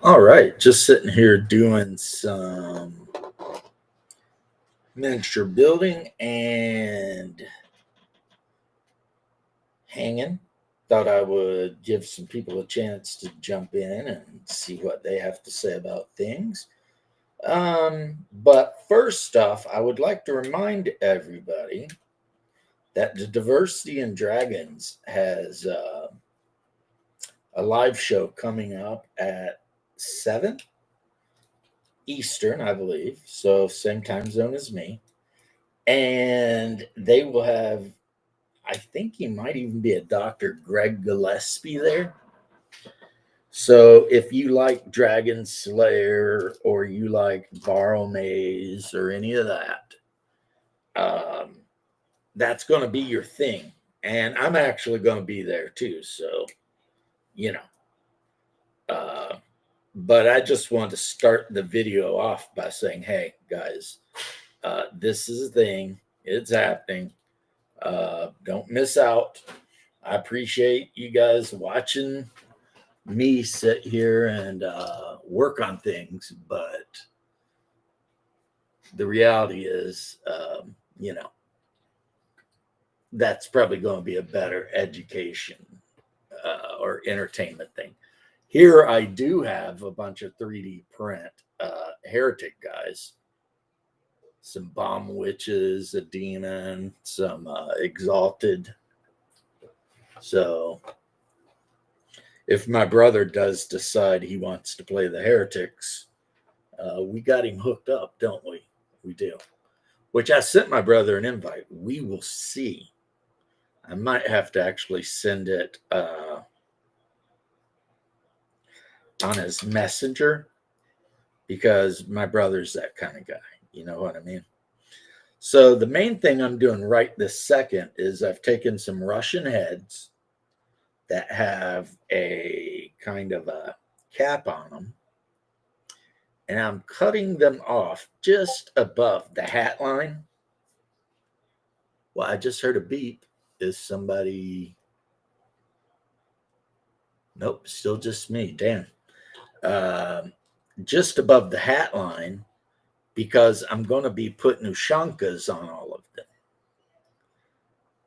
All right, just sitting here doing some miniature building and hanging. Thought I would give some people a chance to jump in and see what they have to say about things. But first off, I would like to remind everybody that the Diversity in Dragons has a live show coming up at 7 Eastern, I believe. So, same time zone as me. And they will have, I think he might even be a Dr. Greg Gillespie there. So if you like Dragon Slayer or you like Borrow Maze or any of that, um, that's going to be your thing. And I'm actually going to be there too. So, you know, uh, but I just want to start the video off by saying, hey, guys, this is a thing. It's happening. Don't miss out. I appreciate you guys watching me sit here and work on things, but the reality is, that's probably going to be a better education or entertainment thing. Here, I do have a bunch of 3D print heretic guys, some bomb witches, a demon, some exalted. So if my brother does decide he wants to play the heretics, we got him hooked up, don't we? We do. Which I sent my brother an invite. We will see. I might have to actually send it on his messenger because my brother's that kind of guy. You know what I mean? So the main thing I'm doing right this second is I've taken some Russian heads that have a kind of a cap on them, and I'm cutting them off just above the hat line. Well, I just heard a beep. Is somebody? Nope, still just me. Damn. Um, just above the hat line because I'm going to be putting Ushankas on all of them.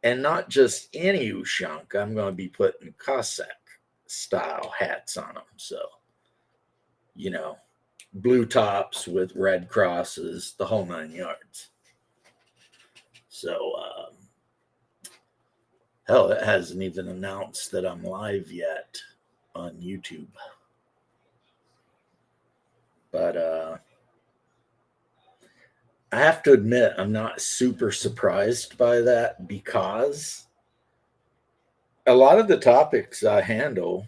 And not just any Ushanka, I'm going to be putting Cossack style hats on them. So, you know, blue tops with red crosses, the whole 9 yards. So, hell, it hasn't even announced that I'm live yet on YouTube. But I have to admit, I'm not super surprised by that because a lot of the topics I handle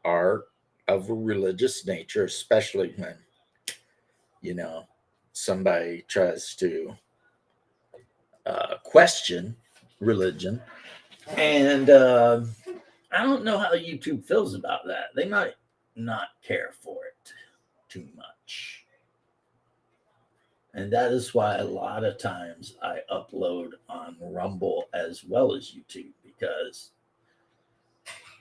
are of a religious nature, especially when, you know, somebody tries to question religion. And I don't know how YouTube feels about that. They might not care for it too much. And that is why a lot of times I upload on Rumble as well as YouTube because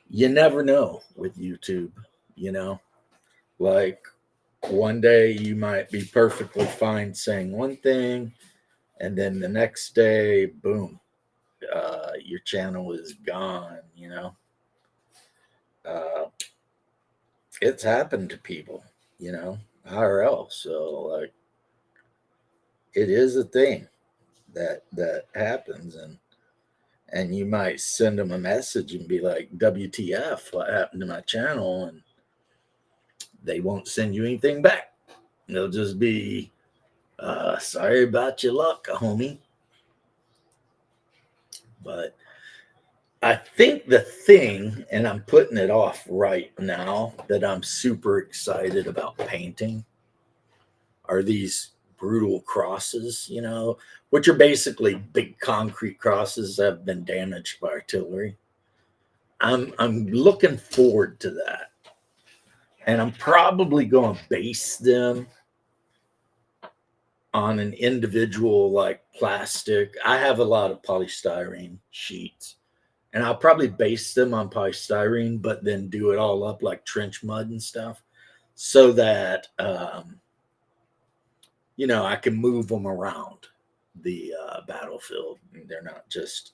you never know with YouTube, you know? Like one day you might be perfectly fine saying one thing, and then the next day, boom, your channel is gone, you know? Uh, it's happened to people, you know, IRL. So, like, it is a thing that happens, and you might send them a message and be like, WTF, what happened to my channel? And they won't send you anything back. They'll just be, sorry about your luck, homie. But I think the thing, and I'm putting it off right now, that I'm super excited about painting are these brutal crosses, you know, which are basically big concrete crosses that have been damaged by artillery. I'm looking forward to that. And I'm probably going to base them on an individual like plastic. I have a lot of polystyrene sheets, and I'll probably base them on polystyrene, but then do it all up like trench mud and stuff. so that I can move them around the battlefield. They're not just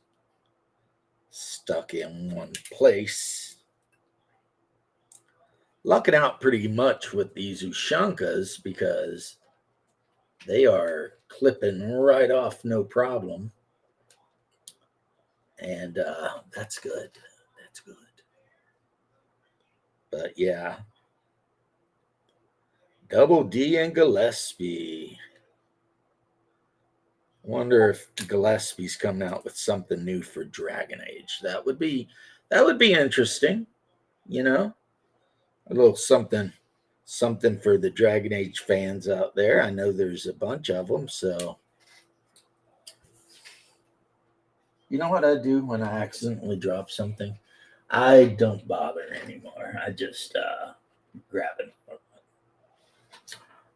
stuck in one place. Lucking out pretty much with these Ushankas because they are clipping right off, no problem. And that's good. That's good. But yeah, Double D and Gillespie. Wonder if Gillespie's coming out with something new for Dragon Age. That would be interesting. A little something for the Dragon Age fans out there. I know there's a bunch of them. So, you know what I do when I accidentally drop something? I don't bother anymore. I just grab it.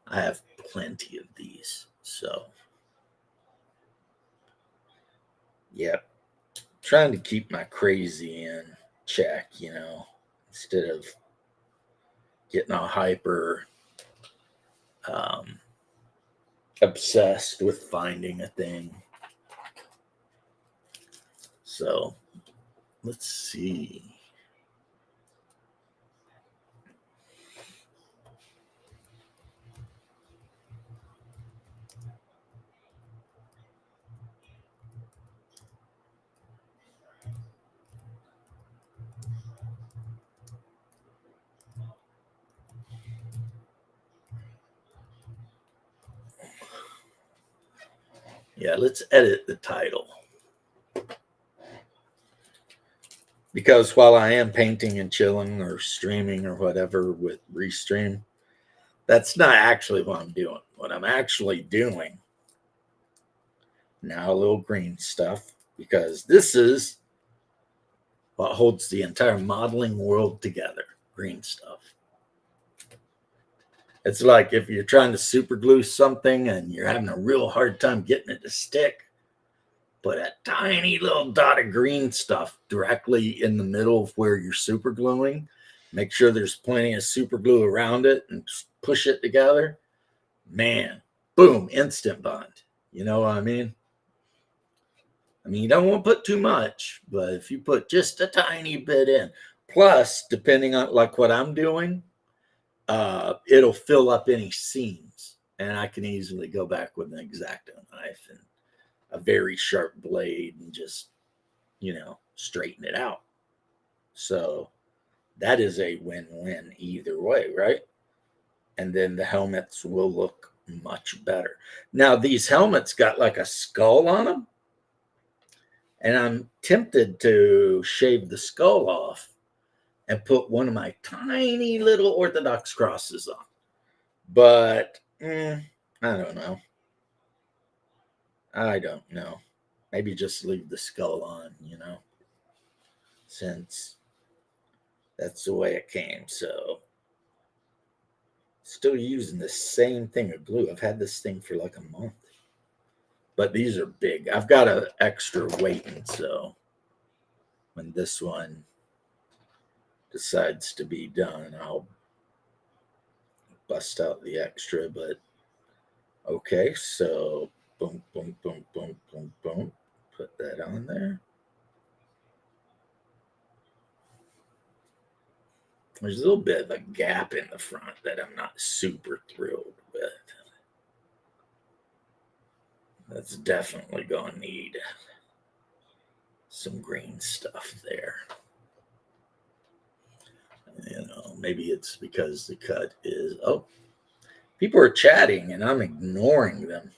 I have plenty of these. So, yep. Trying to keep my crazy in check, instead of getting all hyper obsessed with finding a thing. So let's see. Yeah, let's edit the title. Because while I am painting and chilling or streaming or whatever with Restream, that's not actually what I'm doing. What I'm actually doing now, a little green stuff, because this is what holds the entire modeling world together. Green stuff. It's like if you're trying to super glue something and you're having a real hard time getting it to stick, put a tiny little dot of green stuff directly in the middle of where you're super gluing. Make sure there's plenty of super glue around it and push it together. Man, boom, instant bond. You know what I mean? You don't want to put too much, but if you put just a tiny bit in, plus, depending on like what I'm doing, it'll fill up any seams, and I can easily go back with an X-Acto knife and a very sharp blade and just, straighten it out. So that is a win-win either way, right? And then the helmets will look much better. Now, these helmets got like a skull on them, and I'm tempted to shave the skull off and put one of my tiny little Orthodox crosses on. But I don't know. Maybe just leave the skull on, since that's the way it came. So, still using the same thing of glue. I've had this thing for like a month. But these are big. I've got an extra weighting, so when this one decides to be done, I'll bust out the extra. But okay, so boom, boom, boom, boom, boom, boom. Put that on there. There's a little bit of a gap in the front that I'm not super thrilled with. That's definitely going to need some green stuff there. Maybe it's because the cut is, people are chatting and I'm ignoring them.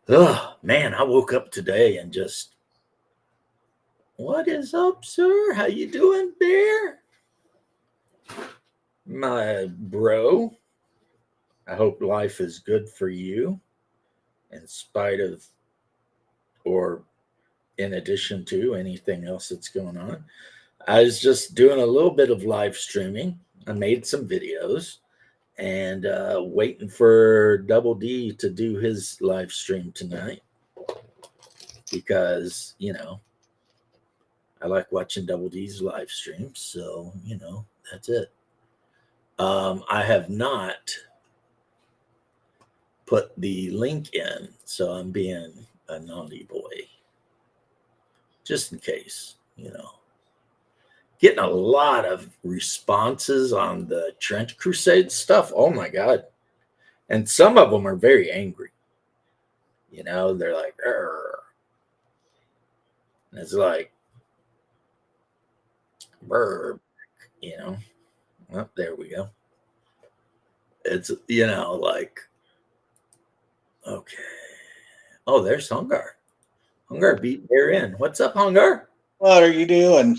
Oh, man, I woke up today and just, what is up, sir? How you doing, Bear? My bro, I hope life is good for you in spite of or in addition to anything else that's going on. I was just doing a little bit of live streaming. I made some videos and waiting for Double D to do his live stream tonight because, I like watching Double D's live streams, so that's it. I have not put the link in, so I'm being a naughty boy, just in case. Getting a lot of responses on the Trench Crusade stuff. Oh my god! And some of them are very angry. They're like, "Arr." And it's like, "Brr," Well, there we go. It's like, okay. Oh, there's Hungar. Hungar beat Bear in. What's up, Hungar? What are you doing?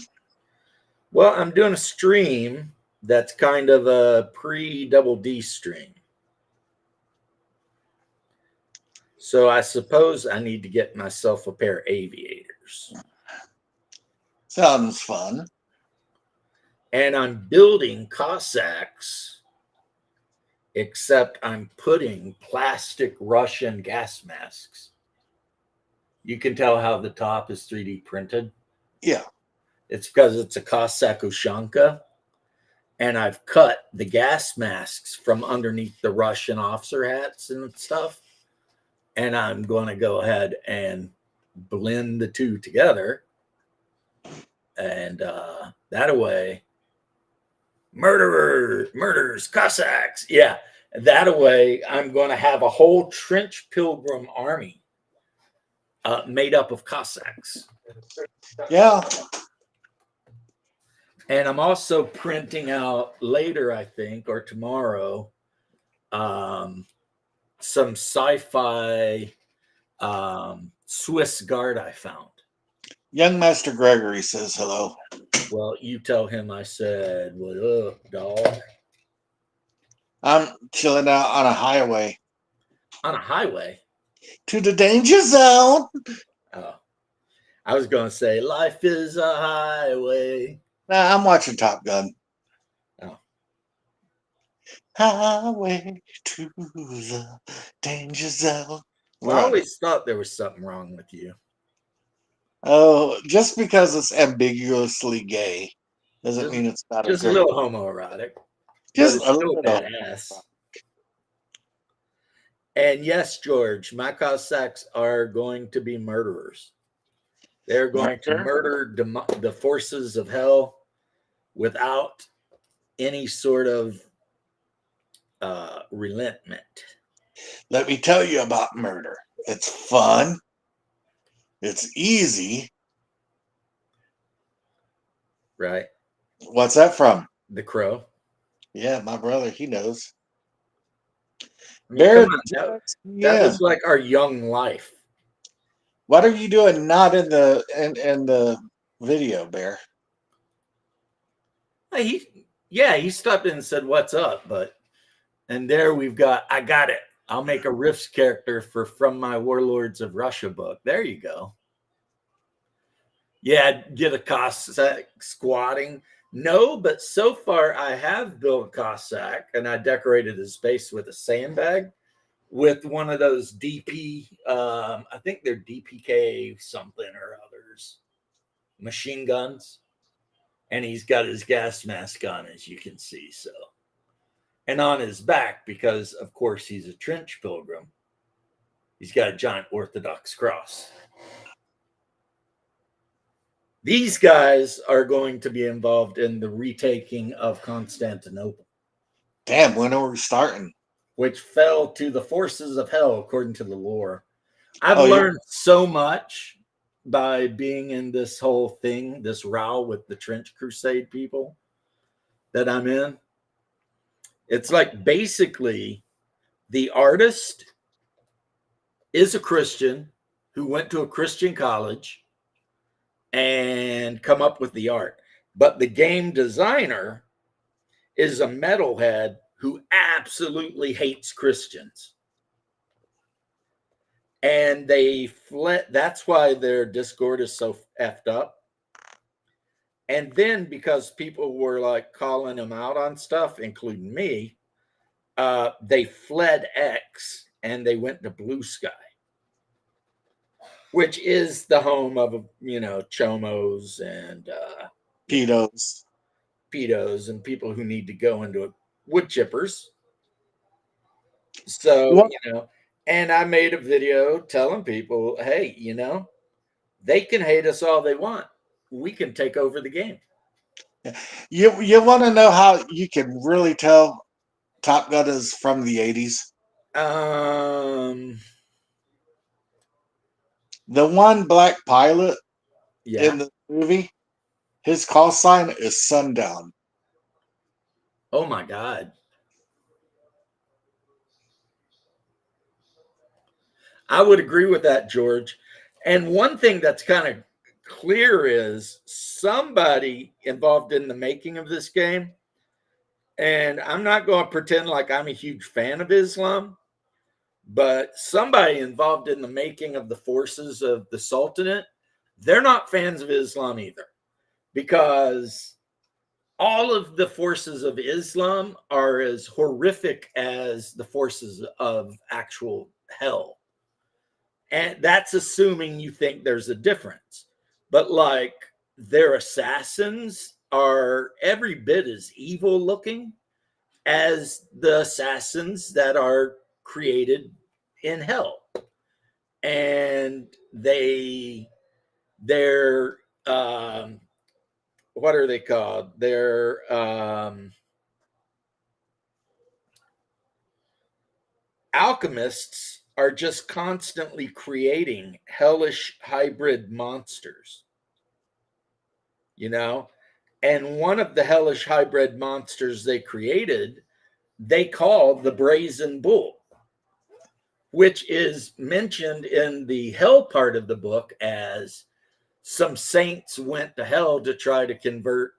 Well, I'm doing a stream that's kind of a pre-Double D stream. So I suppose I need to get myself a pair of aviators. Sounds fun. And I'm building Cossacks, except I'm putting plastic Russian gas masks. You can tell how the top is 3D printed. Yeah. It's because it's a Cossack Ushanka. And I've cut the gas masks from underneath the Russian officer hats and stuff. And I'm going to go ahead and blend the two together. And that way, murderers, Cossacks. Yeah, that way I'm going to have a whole trench pilgrim army made up of Cossacks. Yeah. And I'm also printing out later, I think, or tomorrow, some sci-fi Swiss Guard I found. Young Master Gregory says hello. Well, you tell him I said, "What up, dog?" I'm chilling out on a highway. On a highway? To the danger zone. Oh. I was going to say, life is a highway. Nah, I'm watching Top Gun. Oh. Highway to the danger zone. Well, I always thought there was something wrong with you. Oh, just because it's ambiguously gay doesn't mean it's not just a little homoerotic. Just a little badass. And yes, George, my Cossacks are going to be murderers. They're going to murder the forces of hell without any sort of relentment. Let me tell you about murder. It's fun. It's easy. Right. What's that from? The Crow. Yeah, my brother, he knows. I mean, that was like our young life. What are you doing not in the video, Bear? He stopped in and said, "What's up?" And there we've got, I got it. I'll make a Riffs character from my Warlords of Russia book. There you go. Yeah, get a Cossack squatting. No, but so far I have built a Cossack and I decorated his base with a sandbag with one of those DP, I think they're DPK something or others, machine guns. And he's got his gas mask on, as you can see. So, and on his back, because of course he's a trench pilgrim, he's got a giant Orthodox cross. These guys are going to be involved in the retaking of Constantinople. Damn, when are we starting? Which fell to the forces of hell, according to the lore. I've learned so much by being in this whole thing, this row with the Trench Crusade people that I'm in. It's like basically the artist is a Christian who went to a Christian college and come up with the art. But the game designer is a metalhead who absolutely hates Christians. And they fled. That's why their Discord is so effed up. And then because people were like calling them out on stuff, including me, they fled X and they went to Blue Sky. which is the home of chomos and Pedos. pedos and people who need to go into wood chippers. You So, want and I made a video telling people, hey, they can hate us all they want. We can take over the game. you want to know how you can really tell Top Gun is from the 80s? Um, The one black pilot yeah. in the movie, his call sign is Sundown. Oh my God. I would agree with that, George. And one thing that's kind of clear is somebody involved in the making of this game, and I'm not going to pretend like I'm a huge fan of Islam, but somebody involved in the making of the forces of the Sultanate, they're not fans of Islam either, because all of the forces of Islam are as horrific as the forces of actual hell. And that's assuming you think there's a difference. But like their assassins are every bit as evil looking as the assassins that are created in hell. And they're what are they called? They're alchemists are just constantly creating hellish hybrid monsters, you know? And one of the hellish hybrid monsters they created, they call the Brazen Bull, which is mentioned in the hell part of the book as some saints went to hell to try to convert,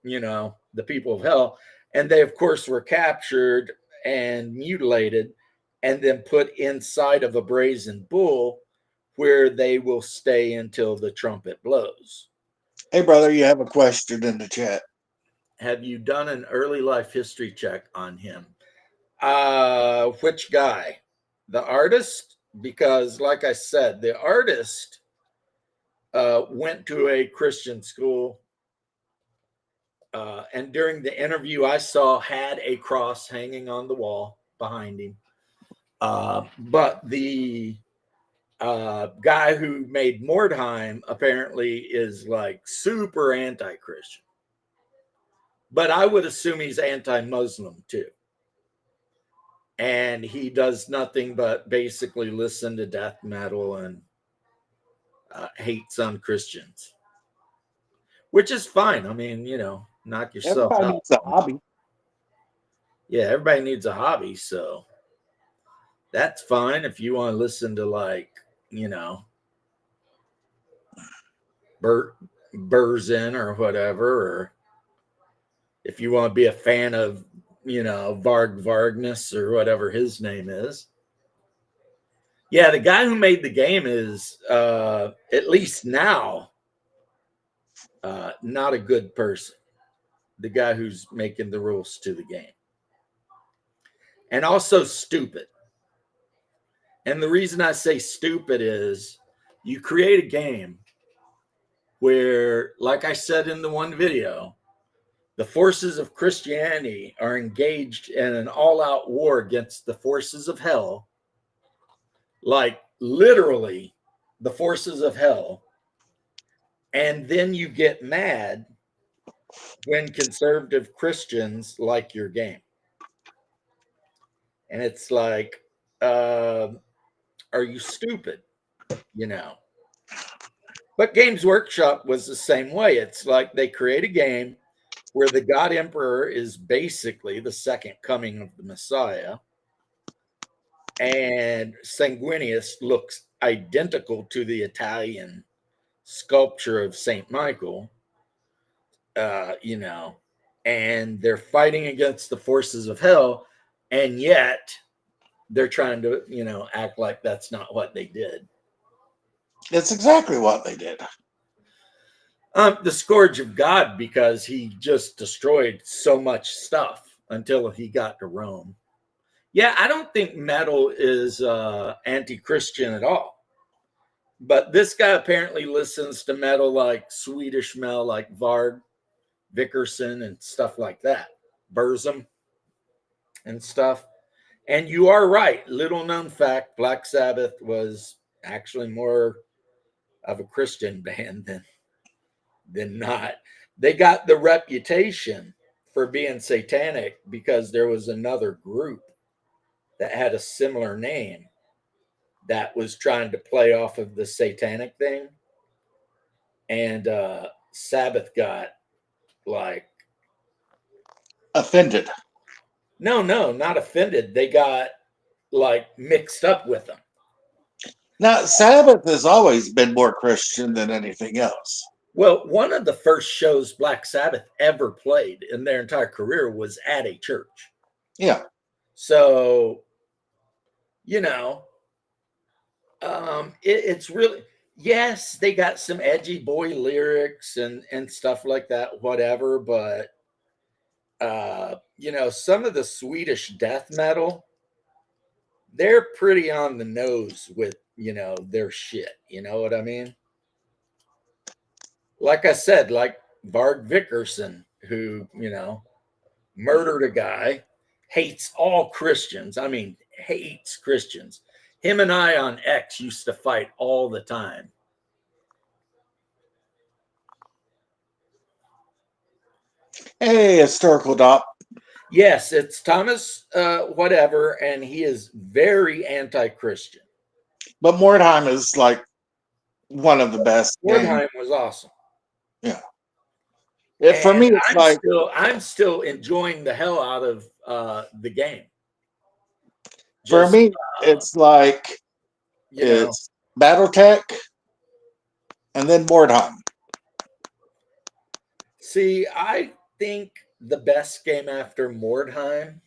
the people of hell. And they, of course, were captured and mutilated and then put inside of a brazen bull where they will stay until the trumpet blows. Hey, brother, you have a question in the chat. Have you done an early life history check on him? Which guy? The artist? Because, like I said, the artist went to a Christian school. And during the interview I saw had a cross hanging on the wall behind him. But the guy who made Mordheim apparently is like super anti-Christian. But I would assume he's anti-Muslim too. And he does nothing but basically listen to death metal and hates on Christians, which is fine. I mean, knock yourself Everybody out. needs a hobby. Yeah, everybody needs a hobby. So that's fine if you want to listen to Burzin or whatever, or if you want to be a fan of, Varg Vargnus or whatever his name is. Yeah, the guy who made the game is, at least now, not a good person. The guy who's making the rules to the game. And also stupid. And the reason I say stupid is you create a game where, like I said in the one video, the forces of Christianity are engaged in an all-out war against the forces of hell, like literally the forces of hell. And then you get mad when conservative Christians like your game. And it's like, are you stupid? But Games Workshop was the same way. It's like they create a game where the God Emperor is basically the second coming of the Messiah. And Sanguinius looks identical to the Italian sculpture of St. Michael, and they're fighting against the forces of hell. And yet they're trying to, act like that's not what they did. That's exactly what they did. The Scourge of God, because he just destroyed so much stuff until he got to Rome. Yeah, I don't think metal is anti-Christian at all, But this guy apparently listens to metal like Swedish metal, like Varg Vickerson and stuff like that, Burzum and stuff. And you are right. Little known fact: Black Sabbath was actually more of a Christian band than not. They got the reputation for being satanic because there was another group that had a similar name that was trying to play off of the satanic thing. And Sabbath got like, Offended. no, not offended. They got like mixed up with them. Now, Sabbath has always been more Christian than anything else. Well, one of the first shows Black Sabbath ever played in their entire career was at a church. Yeah. So, you know, it's really, yes, they got some edgy boy lyrics and stuff like that, whatever. But, some of the Swedish death metal, they're pretty on the nose with, their shit. You know what I mean? Like I said, like Varg Vickerson, who, murdered a guy, hates all Christians. I mean, hates Christians. Him and I on X used to fight all the time. Hey, historical dop. Yes, it's Thomas, whatever, and he is very anti-Christian. But Mordheim is like one of the best. Mordheim was awesome. Yeah. For And me, it's I'm still enjoying the hell out of the game. For me, it's like it's BattleTech and then Mordheim. See, I think the best game after Mordheim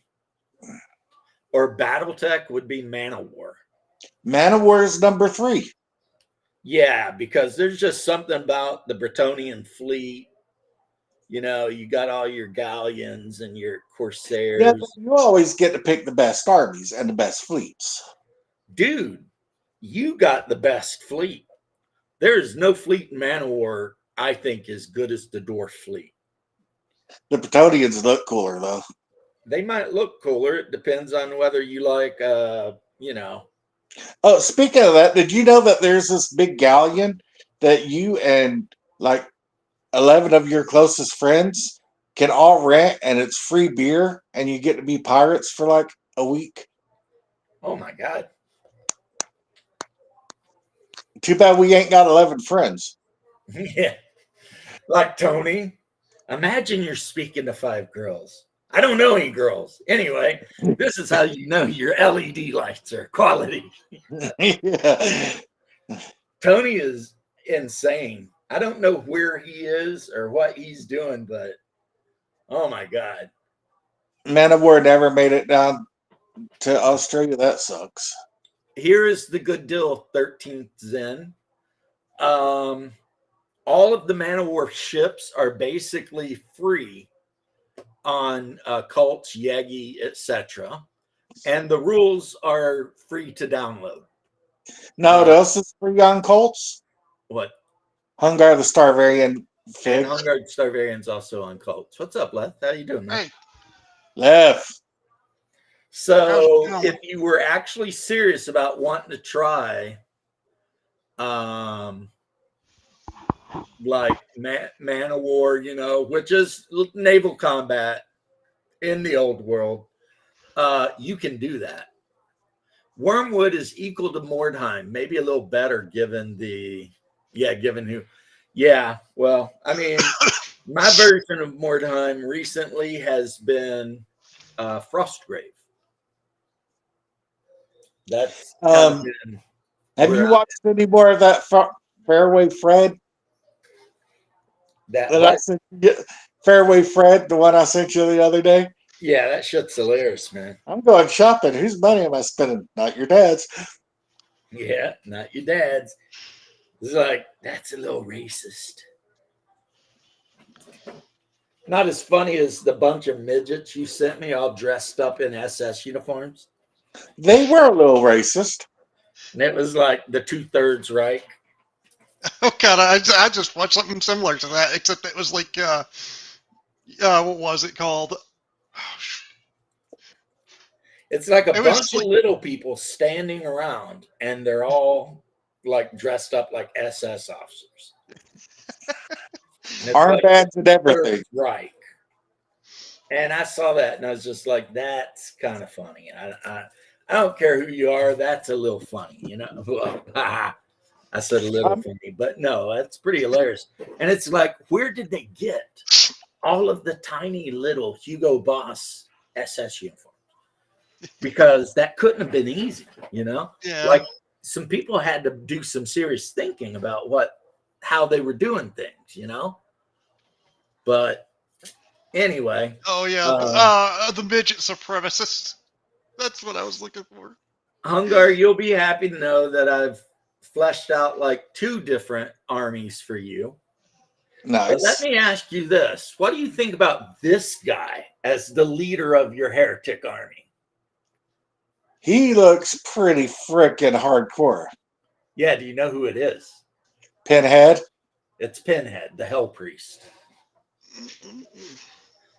or BattleTech would be Manowar. Manowar is number 3. Yeah, because there's just something about the Bretonian fleet. You got all your galleons and your corsairs. Yeah, you always get to pick the best armies and the best fleets. Dude, you got the best fleet. There's no fleet in Manowar I think as good as the dwarf fleet. The Bretonians look cooler, though. They might look cooler. It depends on whether you like, Oh, speaking of that, did you know that there's this big galleon that you and like 11 of your closest friends can all rent, and it's free beer, and you get to be pirates for like a week? Oh my God. Too bad we ain't got 11 friends. Yeah. Like Tony. Imagine you're speaking to 5 girls. I don't know any girls. Anyway, this is how you know your LED lights are quality. Yeah. Tony is insane. I don't know where he is or what he's doing, but oh my God. Manowar never made it down to Australia. That sucks. Here is the good deal, 13th Zen. All of the Manowar ships are basically free on Cults, Yegi, etc. And the rules are free to download. Now, what else is free on Colts? What? Hungar the Starvarian And Hungar Starvarian's also on Cults. What's up, Leth? How you doing, man? Hey. Left. So if you were actually serious about wanting to try like Man of War, which is naval combat in the old world, you can do that. Wormwood is equal to Mordheim, maybe a little better given who. Yeah, well, I mean, my version of Mordheim recently has been Frostgrave. That's have you watched any more of that Fairway Fred? Fairway Fred, the one I sent you the other day? Yeah, that shit's hilarious, man. I'm going shopping. Whose money am I spending? Not your dad's. Yeah, not your dad's. It's like, that's a little racist. Not as funny as the bunch of midgets you sent me all dressed up in SS uniforms. They were a little racist. And it was like the 2/3 Reich. Oh god, I just watched something similar to that, except it was like what was it called? It's like a It was bunch of like little people standing around, and they're all like dressed up like SS officers. And it's like Armbands and the Third everything. Reich. And I saw that, and I was just like, "That's kind of funny." I don't care who you are. That's a little funny, you know. Well, I said a little funny, but no, that's pretty hilarious. And it's like, where did they get all of the tiny little Hugo Boss SS uniforms? Because that couldn't have been easy, you know. yeah. Like some people had to do some serious thinking about how they were doing things, you know. But anyway, Oh yeah, the midget supremacist. That's what I was looking for. Hungar, you'll be happy to know that I've fleshed out like 2 different armies for you. But let Nice. me ask you this. What do you think about this guy as the leader of your heretic army? He looks pretty freaking hardcore. Yeah, do you know who it is? Pinhead. It's Pinhead, the Hell Priest.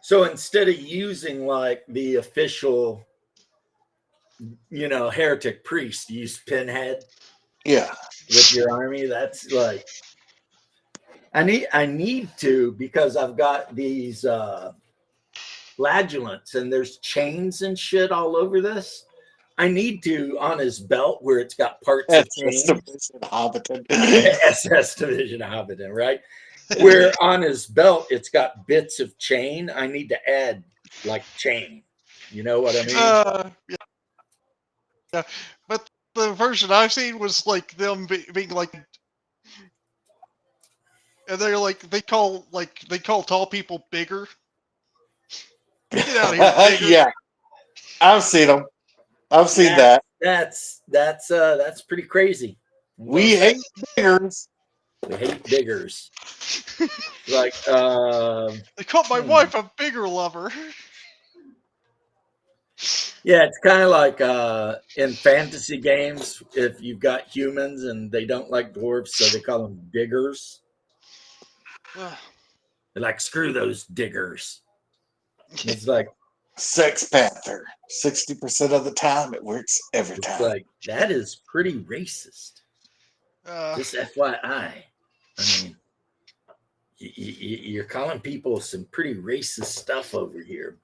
So instead of using like the official, heretic priest, use Pinhead Yeah. with your army. That's like I need to, because I've got these flagellants and there's chains and shit all over this. I need to, on his belt where it's got parts of chains. Hobbiton. SS Division Hobbiton, right? Where on his belt it's got bits of chain. I need to add like chain. You know what I mean? Yeah. But the version I've seen was like them being like, and they're like they call tall people bigger. Get out of here, bigger. Yeah. I've seen them. I've seen that. That's pretty crazy. We hate biggers. We hate biggers. Like they called my wife a bigger lover. Yeah, it's kind of like in fantasy games, if you've got humans and they don't like dwarves, so they call them diggers. They're like, screw those diggers. It's like Sex Panther. 60% of the time, it works every time. Like, that is pretty racist. Just FYI. I mean, you're calling people some pretty racist stuff over here.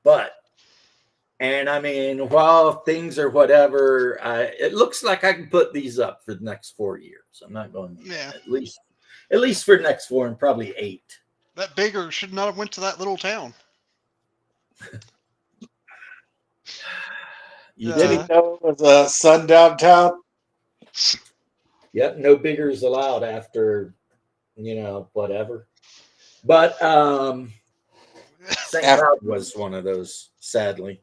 And I mean, while things are whatever, it looks like I can put these up for the next 4 years. I'm not going at least for the next 4 and probably 8. That bigger should not have went to that little town. You didn't know it was a sundown town? Yep, no biggers allowed after, whatever. But St. Cloud was one of those, sadly.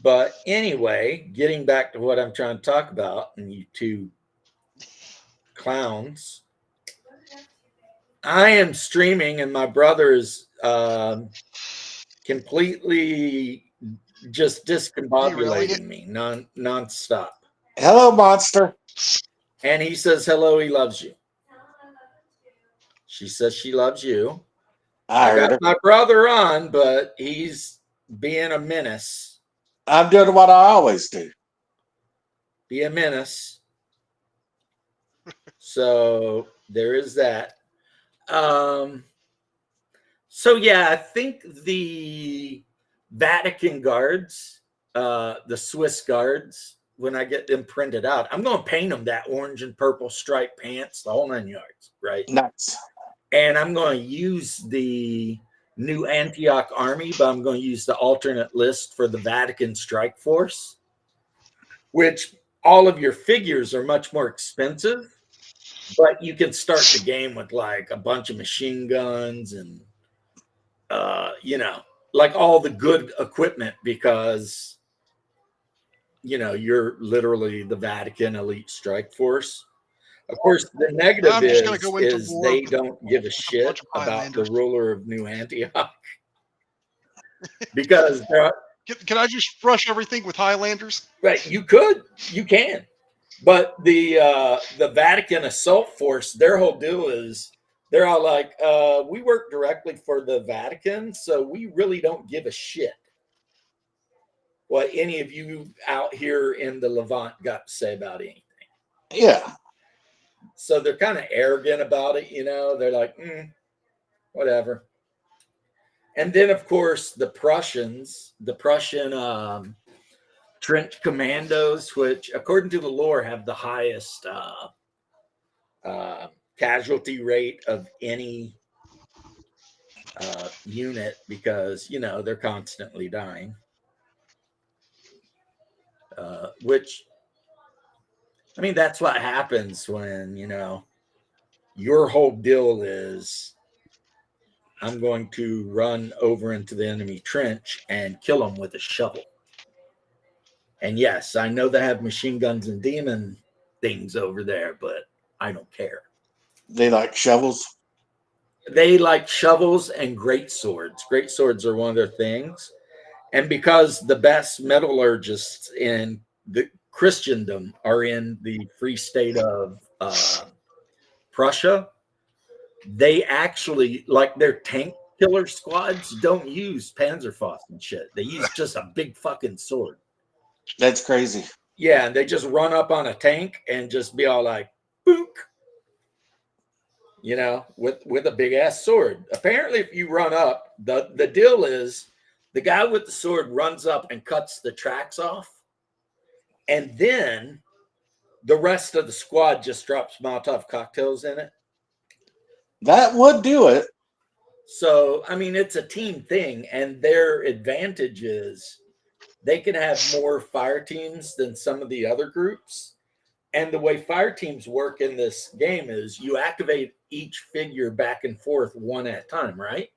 But anyway, getting back to what I'm trying to talk about, and you 2 clowns, I am streaming, and my brother is completely just discombobulating me nonstop. Hello, monster. And he says, hello, he loves you. She says she loves you. I got my brother on, but he's being a menace. I'm doing what I always do. Be a menace. So there is that. So yeah, I think the Vatican guards, the Swiss guards, when I get them printed out, I'm going to paint them that orange and purple striped pants, the whole 9 yards, right? Nice. And I'm going to use the new Antioch army, but I'm going to use the alternate list for the Vatican Strike Force, which all of your figures are much more expensive, but you can start the game with like a bunch of machine guns and, like all the good equipment, because you're literally the Vatican elite strike force. Of course, the negative is they don't give a shit about the ruler of New Antioch. Because can I just rush everything with Highlanders? Right, you can. But the Vatican assault force, their whole deal is they're all like, we work directly for the Vatican, so we really don't give a shit what any of you out here in the Levant got to say about anything. Yeah. So they're kind of arrogant about it, you know. They're like, whatever. And then, of course, the Prussian trench commandos, which, according to the lore, have the highest casualty rate of any unit because, you know, they're constantly dying. Which, I mean, that's what happens when, you know, your whole deal is I'm going to run over into the enemy trench and kill them with a shovel. And yes, I know they have machine guns and demon things over there, but I don't care. They like shovels. They like shovels and great swords. Great swords are one of their things. And because the best metallurgists in the Christendom are in the Free State of Prussia, they actually, like their tank killer squads, don't use Panzerfaust and shit. They use just a big fucking sword. That's crazy. Yeah, and they just run up on a tank and just be all like, book, you know, with a big ass sword. Apparently, if you run up, the deal is the guy with the sword runs up and cuts the tracks off, and then the rest of the squad just drops Molotov cocktails in it. That would do it. So, I mean, it's a team thing, and their advantage is they can have more fire teams than some of the other groups. And the way fire teams work in this game is you activate each figure back and forth one at a time, right?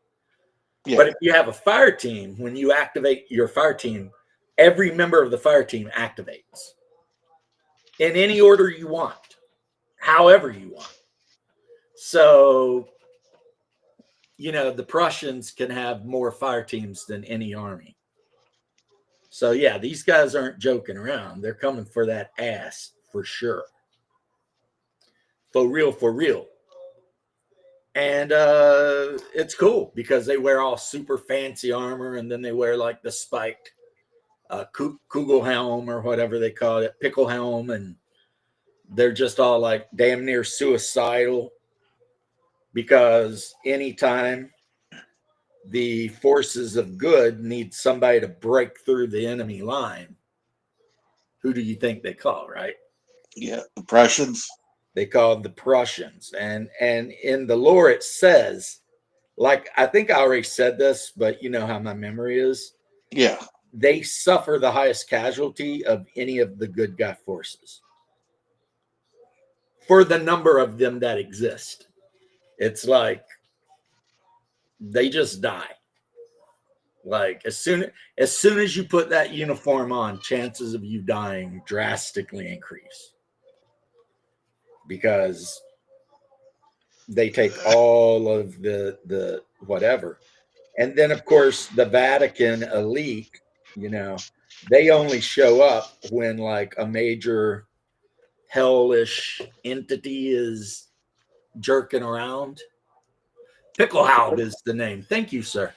Yeah. But if you have a fire team, when you activate your fire team, every member of the fire team activates in any order you want, however you want. So, you know, the Prussians can have more fire teams than any army. So, yeah, these guys aren't joking around. They're coming for that ass for sure. For real, for real. And it's cool because they wear all super fancy armor, and then they wear like the spiked Kugelhelm or whatever they call it, pickle helm, and they're just all like damn near suicidal because anytime the forces of good need somebody to break through the enemy line, who do you think they call, right? Yeah, the Prussians. They called the Prussians. And in the lore it says, like, I think I already said this, but you know how my memory is. Yeah. They suffer the highest casualty of any of the good guy forces for the number of them that exist. It's like they just die. Like as soon as you put that uniform on, chances of you dying drastically increase because they take all of the whatever. And then of course the Vatican elite, you know, they only show up when like a major hellish entity is jerking around. Picklehaub is the name. Thank you, sir.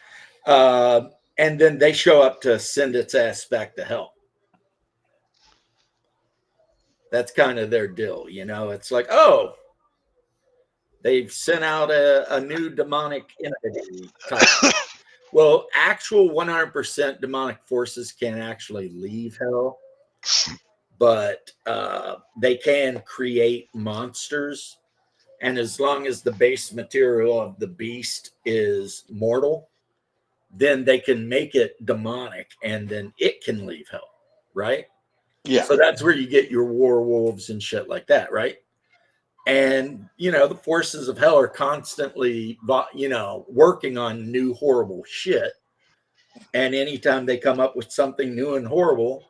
And then they show up to send its ass back to hell. That's kind of their deal, you know. It's like, oh, they've sent out a new demonic entity type. Well, actual 100% demonic forces can actually leave hell, but they can create monsters. And as long as the base material of the beast is mortal, then they can make it demonic and then it can leave hell, right? Yeah. So that's where you get your werewolves and shit like that, right? And, you know, the forces of hell are constantly, you know, working on new horrible shit. And anytime they come up with something new and horrible,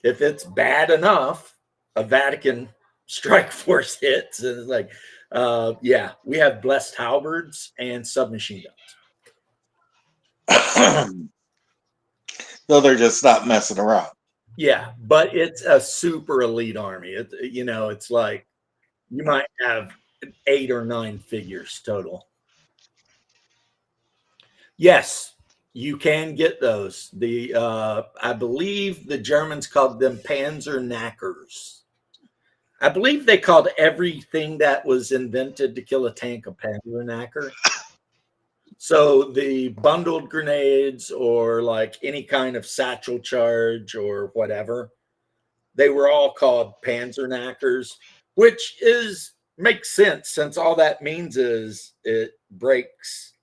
if it's bad enough, a Vatican strike force hits and it's like, yeah, we have blessed halberds and submachine guns. So they're just not messing around. Yeah, but it's a super elite army. It's like you might have 8 or 9 figures total. Yes, you can get those. I believe the Germans called them Panzer Knackers. I believe they called everything that was invented to kill a tank a Panzer Knacker. So the bundled grenades or like any kind of satchel charge or whatever, they were all called Panzer Knackers, which is makes sense since all that means is it breaks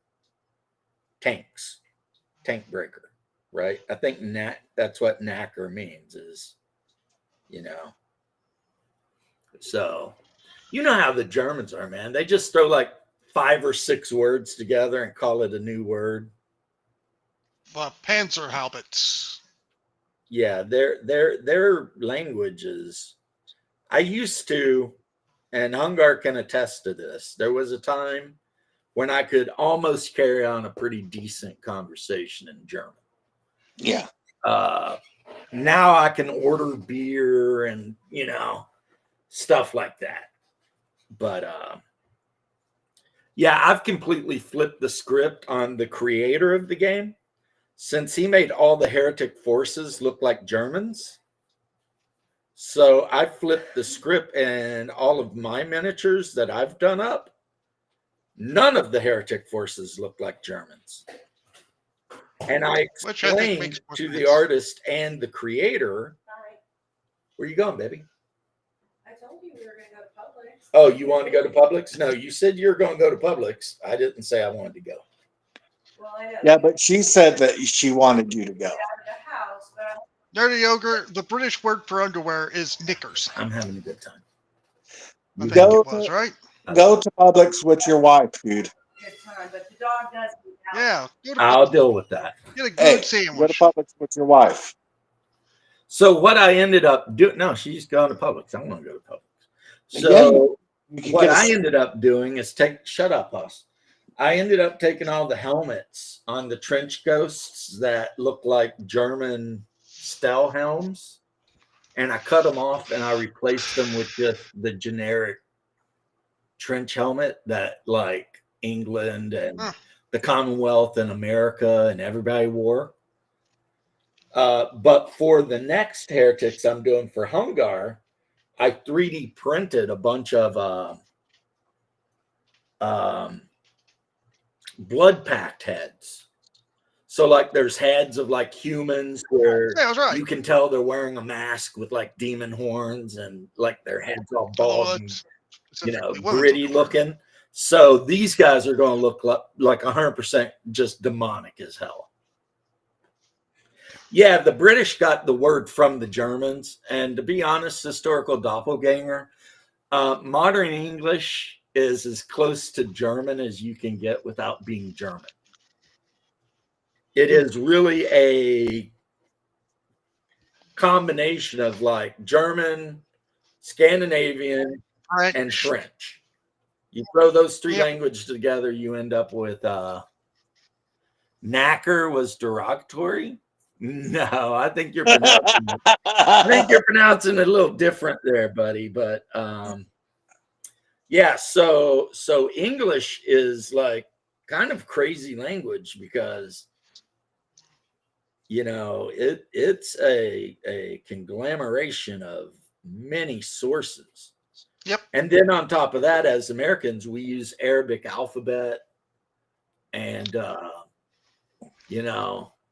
tanks, tank breaker, right? I think that's what knacker means is, you know. So you know how the Germans are, man. They just throw like 5 or 6 words together and call it a new word. Panzerhaubitz. Yeah, their language is. I used to, and Hungar can attest to this. There was a time when I could almost carry on a pretty decent conversation in German. Yeah. Now I can order beer and stuff like that. But yeah, I've completely flipped the script on the creator of the game since he made all the heretic forces look like Germans. So I flipped the script, and all of my miniatures that I've done up, none of the heretic forces look like Germans. And I Which I think explained makes more to the sense. artist and the creator, where you going, baby? I told you we were going to go to Publix. Oh, you want to go to Publix? No, you said you were going to go to Publix. I didn't say I wanted to go. Well, I know. Yeah, but she said that she wanted you to go. Get out of the house, but Dirty Yogurt, the British word for underwear is knickers. I'm having a good time. I You think go, it was, right? Go to Publix with your wife, dude. good time. But the dog does eat out. Yeah. Go to I'll deal with that. get a good Hey, go to sandwich. Publix with your wife. So what I ended up doing, no, she's going to Publix. I want to go to Publix. So Yeah, you can what get I ended up doing is shut up, us. I ended up taking all the helmets on the trench ghosts that look like German Stell helms, and I cut them off and I replaced them with just the generic trench helmet that like England and the Commonwealth and America and everybody wore. But for the next heretics I'm doing for Hungar, I 3D printed a bunch of blood pact heads. So like there's heads of like humans where Yeah, I was right. you can tell they're wearing a mask with like demon horns and like their heads all bald and gritty looking. So these guys are going to look like 100% just demonic as hell. Yeah, the British got the word from the Germans, and to be honest, historical doppelganger, modern English is as close to German as you can get without being German. It is really a combination of like German, Scandinavian, and French. You throw those three languages together, you end up with knacker was derogatory. No, I think you're pronouncing it. I think you're pronouncing it a little different there, buddy. But yeah, so English is like kind of crazy language because it's a conglomeration of many sources. Yep. And then on top of that, as Americans, we use Arabic alphabet, and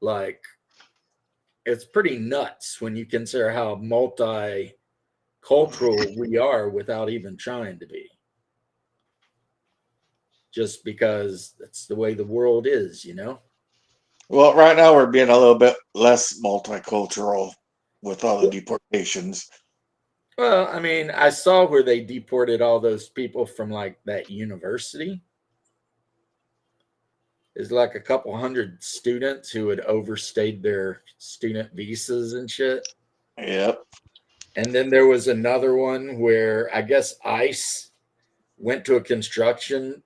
like it's pretty nuts when you consider how multicultural we are without even trying to be. Just because that's the way the world is, Well, right now we're being a little bit less multicultural with all the deportations. Well, I mean, I saw where they deported all those people from like that university. There's like a couple hundred students who had overstayed their student visas and shit. Yep. And then there was another one where I guess ICE went to a construction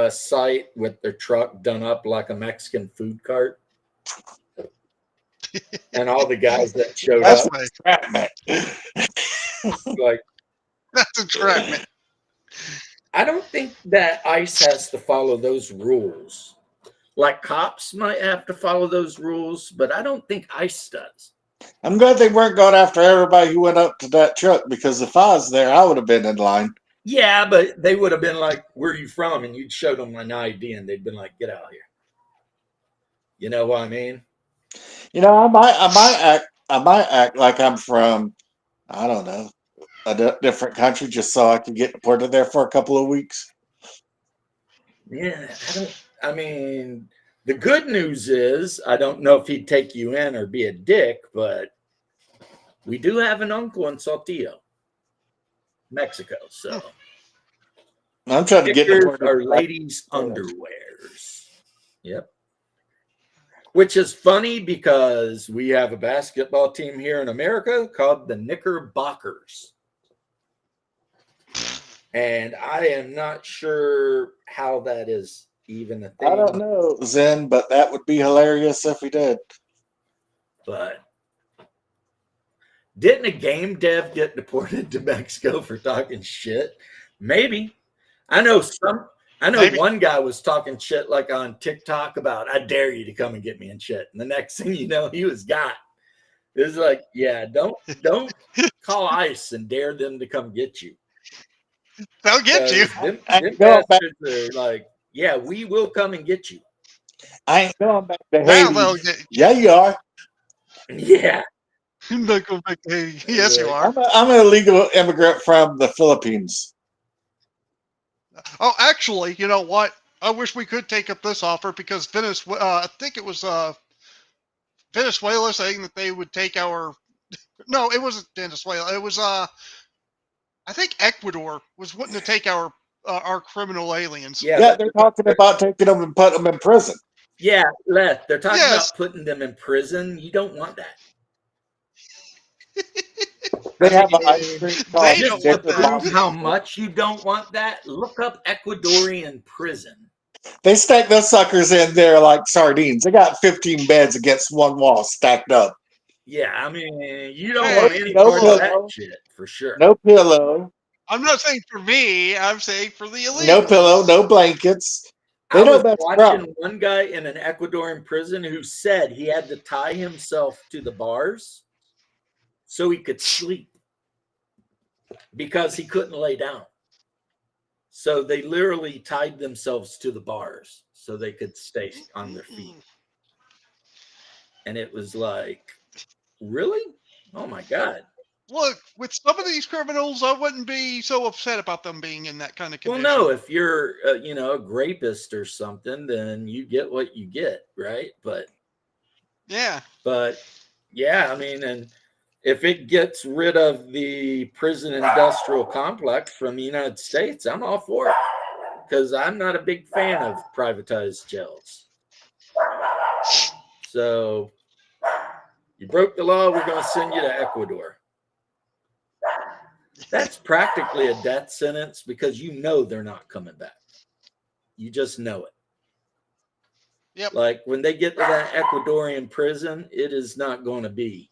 site with their truck done up like a Mexican food cart. And all the guys that showed That's up, entrapment. like, That's entrapment. I don't think that ICE has to follow those rules. Like cops might have to follow those rules, but I don't think ICE does. I'm glad they weren't going after everybody who went up to that truck, because if I was there, I would have been in line. Yeah, but they would have been like, "Where are you from?" And you'd show them an ID, and they'd been like, "Get out of here." You know what I mean? You know, I might act like I'm from, I don't know, a different country, just so I could get deported there for a couple of weeks. Yeah, I don't. I mean, the good news is I don't know if he'd take you in or be a dick, but we do have an uncle in Saltillo, Mexico. So I'm trying to get stickers deported. are ladies' underwears. Yep. Which is funny because we have a basketball team here in America called the Knickerbockers. And I am not sure how that is even a thing. I don't know, Zen, but that would be hilarious if we did. But didn't a game dev get deported to Mexico for talking shit? Maybe. I know Maybe. one guy was talking shit like on TikTok about I dare you to come and get me and shit. And the next thing you know, he was got. It was like, yeah, don't call ICE and dare them to come get you. They'll get you. Them Back. bastards are like, yeah, we will come and get you. I ain't going back to Now they'll Haiti. get you. Yeah, you are. Yeah. They'll go back to Haiti. Yes, you are. I'm an illegal immigrant from the Philippines. Oh, actually, you know what? I wish we could take up this offer because Venezuela. I think it was Venezuela saying that they would take our. No, it wasn't Venezuela. It was I think Ecuador was wanting to take our criminal aliens. Yeah, they're talking about taking them and putting them in prison. Yeah, Les, they're talking Yes. about putting them in prison. You don't want that. They have an mean, ice cream They called don't Just to want Sticker that. prove how much you don't want that, look up Ecuadorian prison. They stack those suckers in there like sardines. They got 15 beds against one wall stacked up. Yeah, I mean, you don't Hey, want any no part of that pillow. shit for sure. No pillow. I'm not saying for me. I'm saying for the illegals. No pillow. No blankets. They I know was that's watching wrong. one guy in an Ecuadorian prison who said he had to tie himself to the bars so he could sleep because he couldn't lay down. So they literally tied themselves to the bars so they could stay on their feet. And it was like, really? Oh my God. Look, with some of these criminals, I wouldn't be so upset about them being in that kind of Well, condition. no, if you're, a rapist or something, then you get what you get, right? But yeah, I mean, and if it gets rid of the prison industrial complex from the United States, I'm all for it because I'm not a big fan of privatized jails. So you broke the law, we're going to send you to Ecuador. That's practically a death sentence because you know they're not coming back. You just know it. Yep. Like when they get to that Ecuadorian prison, it is not going to be.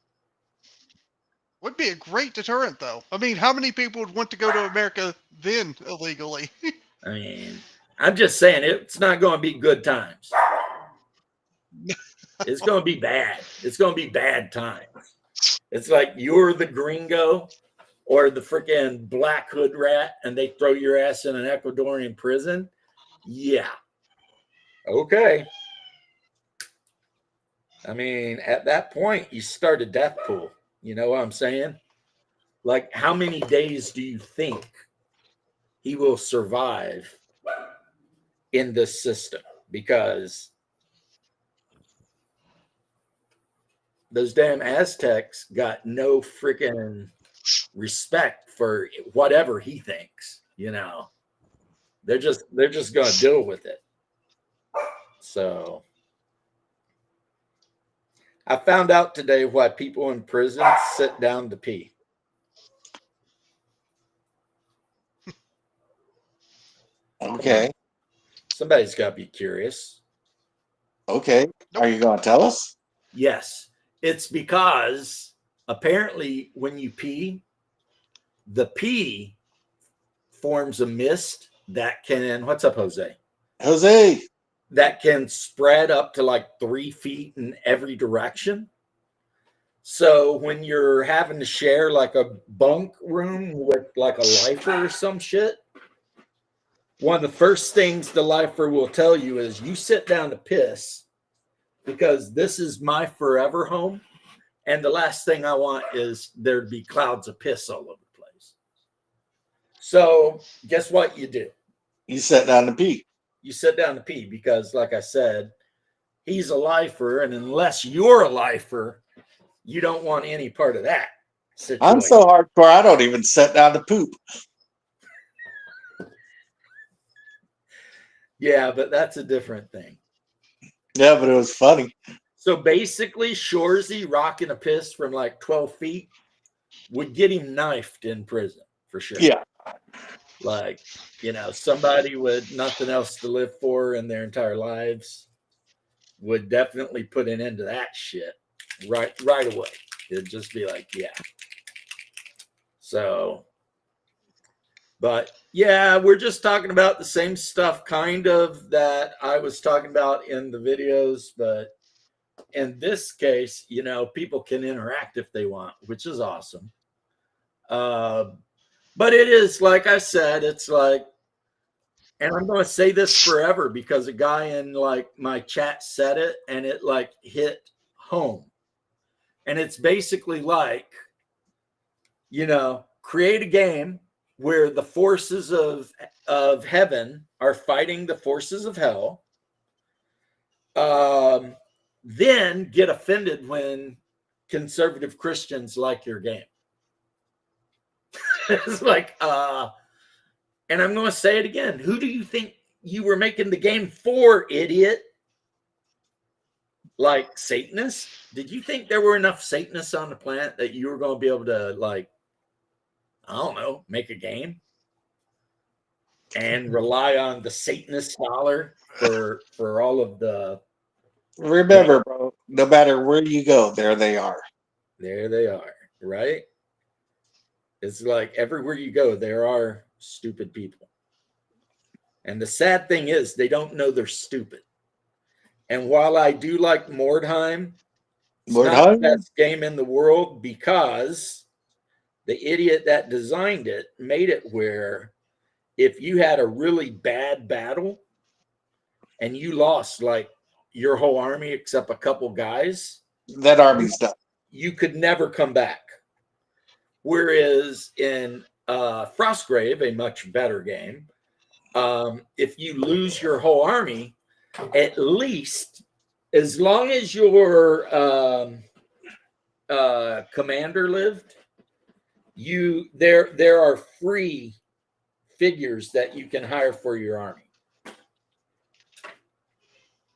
Would be a great deterrent, though. I mean, how many people would want to go to America then illegally? I mean, I'm just saying it's not going to be good times. It's going to be bad. It's going to be bad times. It's like you're the gringo or the freaking black hood rat and they throw your ass in an Ecuadorian prison. Yeah. Okay. I mean, at that point, you start a death pool. You know what I'm saying? Like, how many days do you think he will survive in this system? Because those damn Aztecs got no freaking respect for whatever he thinks, They're just going to deal with it. So I found out today why people in prison sit down to pee. Okay. Somebody's got to be curious. Okay. Nope. Are you going to tell us? Yes. It's because apparently when you pee, the pee forms a mist that can, what's up, Jose? Jose. That can spread up to like 3 feet in every direction. So when you're having to share like a bunk room with like a lifer or some shit, one of the first things the lifer will tell you is you sit down to piss because this is my forever home. And the last thing I want is there to be clouds of piss all over the place. So guess what you do? You sat down to pee. You sit down to pee because, like I said, he's a lifer. And unless you're a lifer, you don't want any part of that situation. I'm so hardcore, I don't even sit down to poop. Yeah, but that's a different thing. Yeah, but it was funny. So basically, Shorzy rocking a piss from like 12 feet would get him knifed in prison for sure. Yeah. Like, you know, somebody with nothing else to live for in their entire lives would definitely put an end to that shit right away. It'd just be like, yeah. So, but yeah, we're just talking about the same stuff kind of that I was talking about in the videos, but in this case, you know, people can interact if they want, which is awesome. But it is, like I said, it's like, and I'm going to say this forever because a guy in like my chat said it and it like hit home. And it's basically like, you know, create a game where the forces of heaven are fighting the forces of hell. Then get offended when conservative Christians like your game. It's like, and I'm going to say it again. Who do you think you were making the game for, idiot? Like Satanists? Did you think there were enough Satanists on the planet that you were going to be able to, like, I don't know, make a game and rely on the Satanist dollar for all of the. Remember, bro, no matter where you go, there they are. There they are, right? It's like everywhere you go, there are stupid people. And the sad thing is, they don't know they're stupid. And while I do like Mordheim, it's not the best game in the world because the idiot that designed it made it where if you had a really bad battle and you lost like your whole army except a couple guys, that army's done. You could never come back. Whereas in Frostgrave, a much better game, if you lose your whole army, at least as long as your commander lived, there are free figures that you can hire for your army.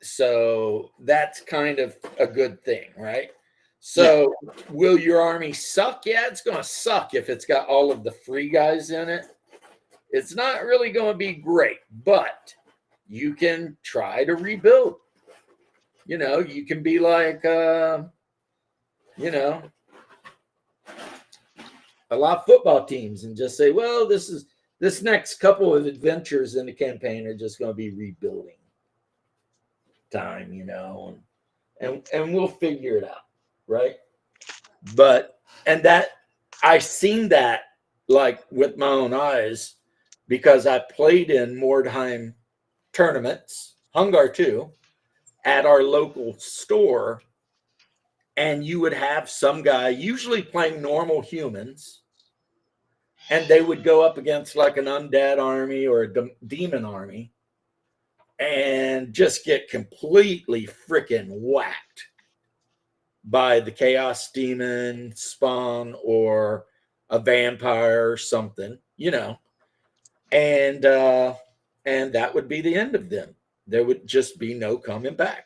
So that's kind of a good thing, right? So will your army suck? Yeah, it's going to suck if it's got all of the free guys in it. It's not really going to be great, but you can try to rebuild. You know, you can be like, you know, a lot of football teams and just say, well, this next couple of adventures in the campaign are just going to be rebuilding time, you know, and we'll figure it out, right? But and that I've seen that like with my own eyes because I played in Mordheim tournaments, Hungar too, at our local store, and you would have some guy usually playing normal humans, and they would go up against like an undead army or a demon army and just get completely freaking whacked by the chaos demon spawn or a vampire or something, you know, and that would be the end of them. There would just be no coming back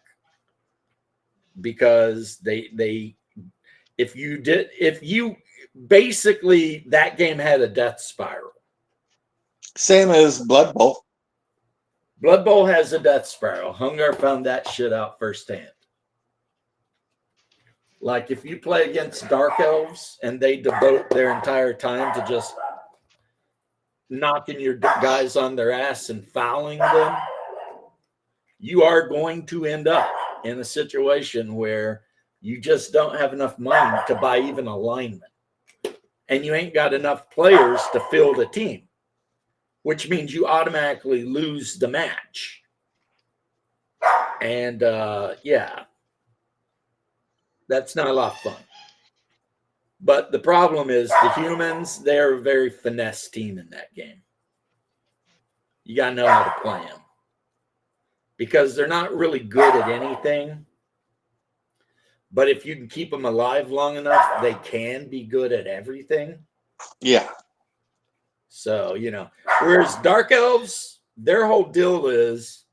because if you basically that game had a death spiral. Same as Blood Bowl. Blood Bowl has a death spiral. Hungar found that shit out firsthand. Like if you play against dark elves and they devote their entire time to just knocking your guys on their ass and fouling them, you are going to end up in a situation where you just don't have enough money to buy even a lineman. And you ain't got enough players to field a team, which means you automatically lose the match. And yeah, that's not a lot of fun. But the problem is the humans, they're a very finesse team in that game. You got to know how to play them because they're not really good at anything. But if you can keep them alive long enough, they can be good at everything. Yeah. So, whereas Dark Elves, their whole deal is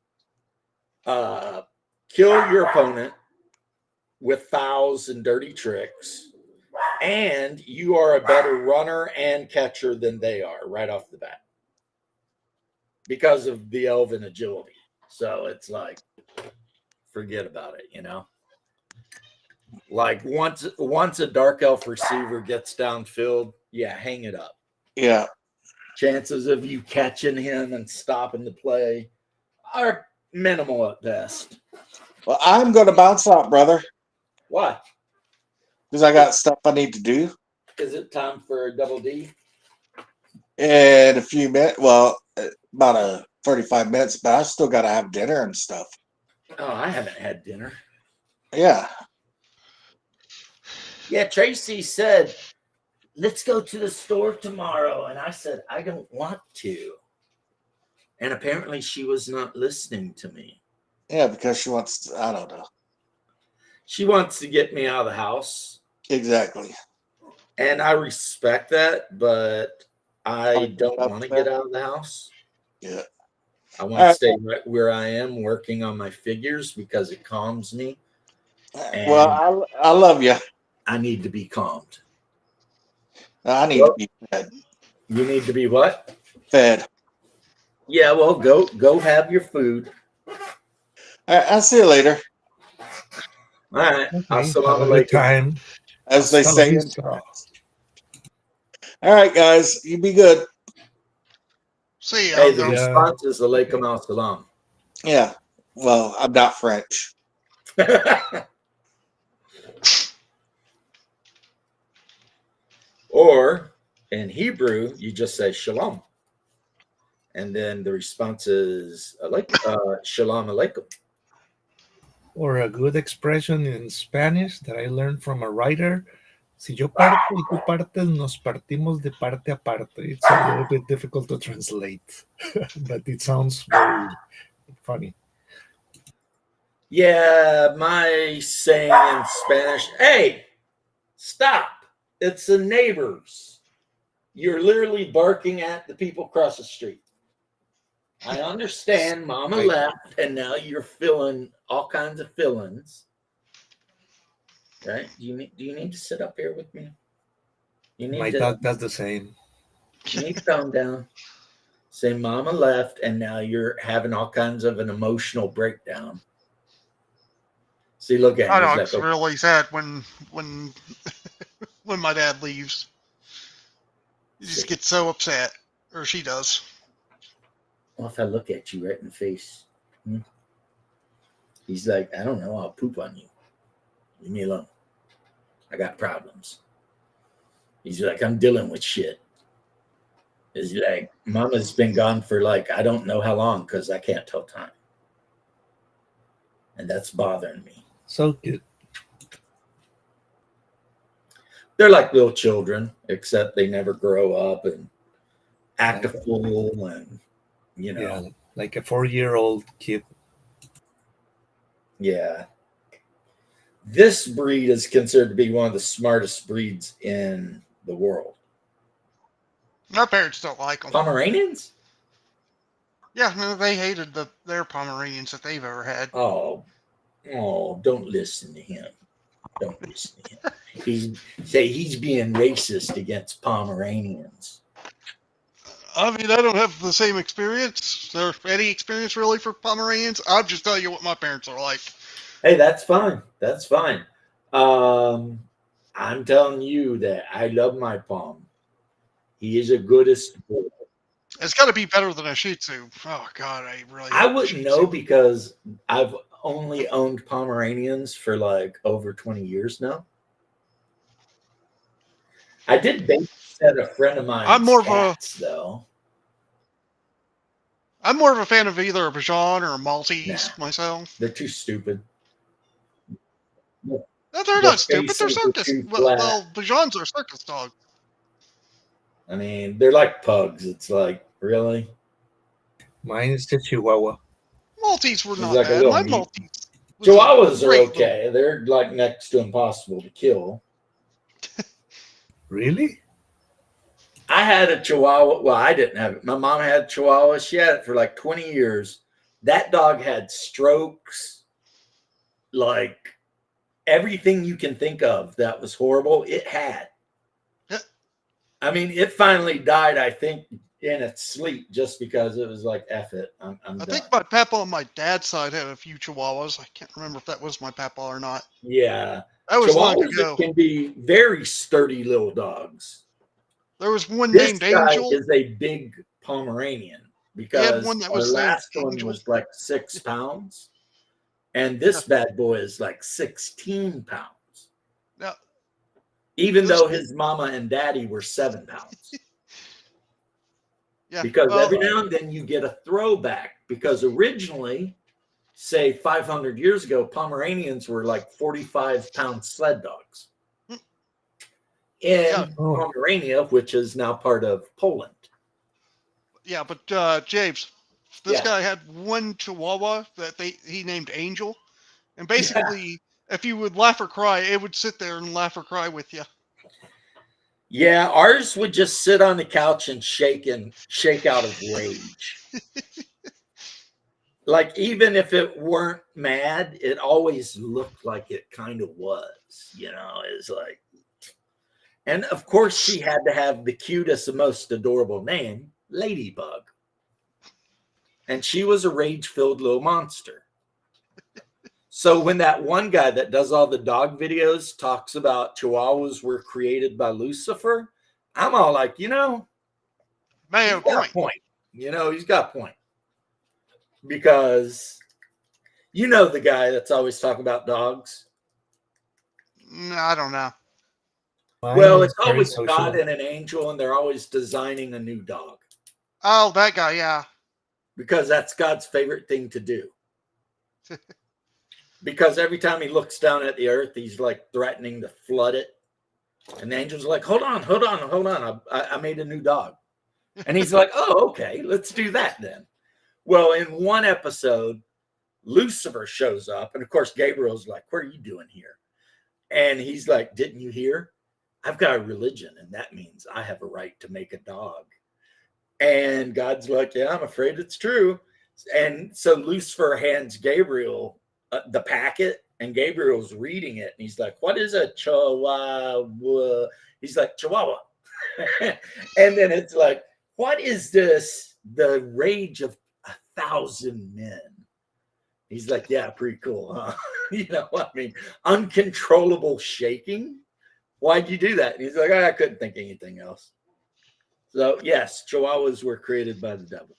kill your opponent with fouls and dirty tricks, and you are a better runner and catcher than they are right off the bat because of the elven agility. So it's like, forget about it, Like once a dark elf receiver gets downfield, yeah, hang it up. Yeah. Chances of you catching him and stopping the play are minimal at best. Well, I'm going to bounce out, brother, Why? because I got stuff I need to do Is it time for a double D? in a few minutes. Well, about 35 minutes, but I still got to have dinner and stuff. Oh, I haven't had dinner. Yeah. Yeah, Tracy said, let's go to the store tomorrow. And I said, I don't want to. And apparently she was not listening to me. Yeah, because she wants to, I don't know. She wants to get me out of the house. Exactly. And I respect that, but I don't want to get out of the house. Yeah. I want to stay right where I am working on my figures because it calms me. And well, I love you. I need to be calmed. I need to be fed. You need to be what? Fed. Yeah, well, go have your food. All right, I'll see you later. All right. Okay, Assalamu have a good alaikum. time. As they Hasta la say. vista. All right, guys, you be good. See ya. Hey, the Yeah. response is alaikum al-salam. Yeah. Well, I'm not French. Or in Hebrew, you just say shalom. And then the response is shalom alaikum. Or a good expression in Spanish that I learned from a writer. Si yo parto y tú partes, nos partimos de parte a parte. It's a little bit difficult to translate, but it sounds very funny. Yeah, my saying in Spanish, hey, stop. It's the neighbors. You're literally barking at the people across the street. I understand mama left and now you're filling all kinds of fillings. Right? Do you need to sit up here with me? My dog does the same. You need to calm down. Say mama left and now you're having all kinds of an emotional breakdown. See, look at I him. know, He's it's like, really sad when when my dad leaves. He just gets so upset, or she does. well, if I look at you right in the face, he's like, I don't know, I'll poop on you. Leave me alone. I got problems. He's like, I'm dealing with shit. He's like, mama's been gone for like, I don't know how long because I can't tell time. And that's bothering me. So good. They're like little children, except they never grow up and act a fool and, Yeah, like a 4-year-old kid. Yeah. This breed is considered to be one of the smartest breeds in the world. My parents don't like them. Pomeranians? Yeah, no, they hated their Pomeranians that they've ever had. Oh, don't listen to him. Don't listen to him. He's being racist against Pomeranians. I mean, I don't have the same experience, or any experience really for Pomeranians. I'm just telling you what my parents are like. Hey, that's fine. That's fine. I'm telling you that I love my Palm. He is a goodest boy. It's got to be better than a Shih Tzu. Oh God, I really. I hate the wouldn't Shih know Tzu. because I've only owned Pomeranians for like over 20 years now. I did babysit a friend of mine's I'm more of a cats, though. I'm more of a fan of either a Bichon or a Maltese Nah. myself. They're too stupid. No, they're The not stupid. They're faces are circus. too Well, flat. well, Bichons are circus dogs. I mean, they're like pugs. It's like, really? Mine is the Chihuahua. Maltese were He's not like a bad. little My mutant. Maltese was a Chihuahuas are great little. okay. They're like next to impossible to kill. Really? I had a Chihuahua. Well, I didn't have it. My mom had a Chihuahua. She had it for like 20 years. That dog had strokes, like everything you can think of that was horrible. It had. Yeah. I mean, it finally died, I think, in its sleep just because it was like, F it. I'm I done. think my papa on my dad's side had a few Chihuahuas. I can't remember if that was my papa or not. Yeah. That was long Chihuahuas ago. can be very sturdy little dogs. There was one This named guy Angel. is a big Pomeranian because one that our was named last one Angel. was like 6 pounds, and this bad boy is like 16 pounds. Now, Even this- though his mama and daddy were 7 pounds. yeah, Because well, every now and then you get a throwback. Because originally, say 500 years ago, Pomeranians were like 45-pound sled dogs in Yeah. Pomerania, which is now part of Poland. yeah, but James, this Yeah. guy had one Chihuahua that he named Angel, and basically, if you would laugh or cry, it would sit there and laugh or cry with you. Yeah, ours would just sit on the couch and shake out of rage. Like, even if it weren't mad, it always looked like it kind of was, it's like. And of course, she had to have the cutest and most adorable name, Ladybug. And she was a rage-filled little monster. So when that one guy that does all the dog videos talks about Chihuahuas were created by Lucifer, I'm all like, he's got a point. He's got a point. Because the guy that's always talking about dogs. No, I don't know. Well, it's always God and an angel, and they're always designing a new dog. Oh, that guy, yeah. Because that's God's favorite thing to do. Because every time he looks down at the earth, he's like threatening to flood it. And the angel's like, hold on. I made a new dog. And he's like, oh, okay, let's do that then. Well, in one episode, Lucifer shows up. And of course, Gabriel's like, what are you doing here? And he's like, didn't you hear? I've got a religion, and that means I have a right to make a dog. And God's like, yeah, I'm afraid it's true. And so Lucifer hands Gabriel the packet, and Gabriel's reading it. And he's like, what is a chihuahua? He's like, Chihuahua. And then it's like, what is this? The rage of 1,000 men. He's like, yeah, pretty cool, huh? Uncontrollable shaking. Why'd you do that? And he's like, I couldn't think anything else. So, yes, Chihuahuas were created by the devil.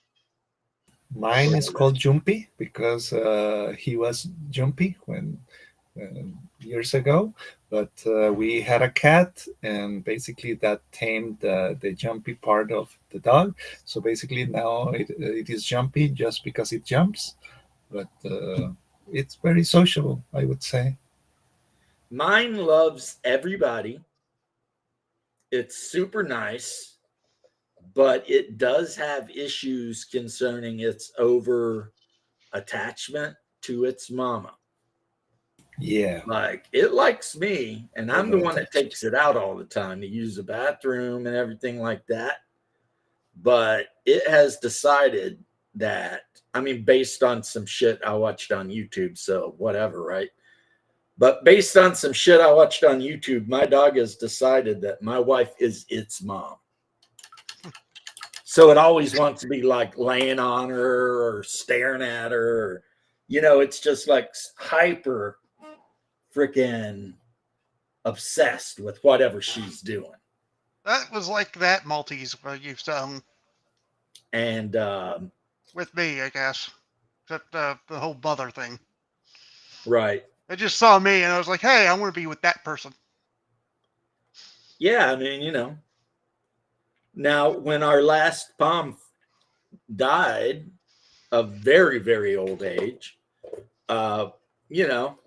Mine is called Jumpy because he was jumpy when years ago. But we had a cat, and basically that tamed the jumpy part of the dog. So basically now it is jumpy just because it jumps. But it's very sociable, I would say. Mine loves everybody. It's super nice, but it does have issues concerning its over attachment to its mama. Yeah. Like, it likes me, and I'm the one that takes it out all the time to use the bathroom and everything like that. But it has decided that, based on some shit I watched on YouTube, so whatever, right? But based on some shit I watched on YouTube, my dog has decided that my wife is its mom. So it always wants to be like laying on her or staring at her. Or, it's just like hyper freaking obsessed with whatever she's doing. That was like that Maltese I used to own And with me, I guess. Except the whole mother thing. right. It just saw me and I was like, hey, I want to be with that person. Yeah, I mean, you know. Now, when our last Pom died of very, very old age, you know,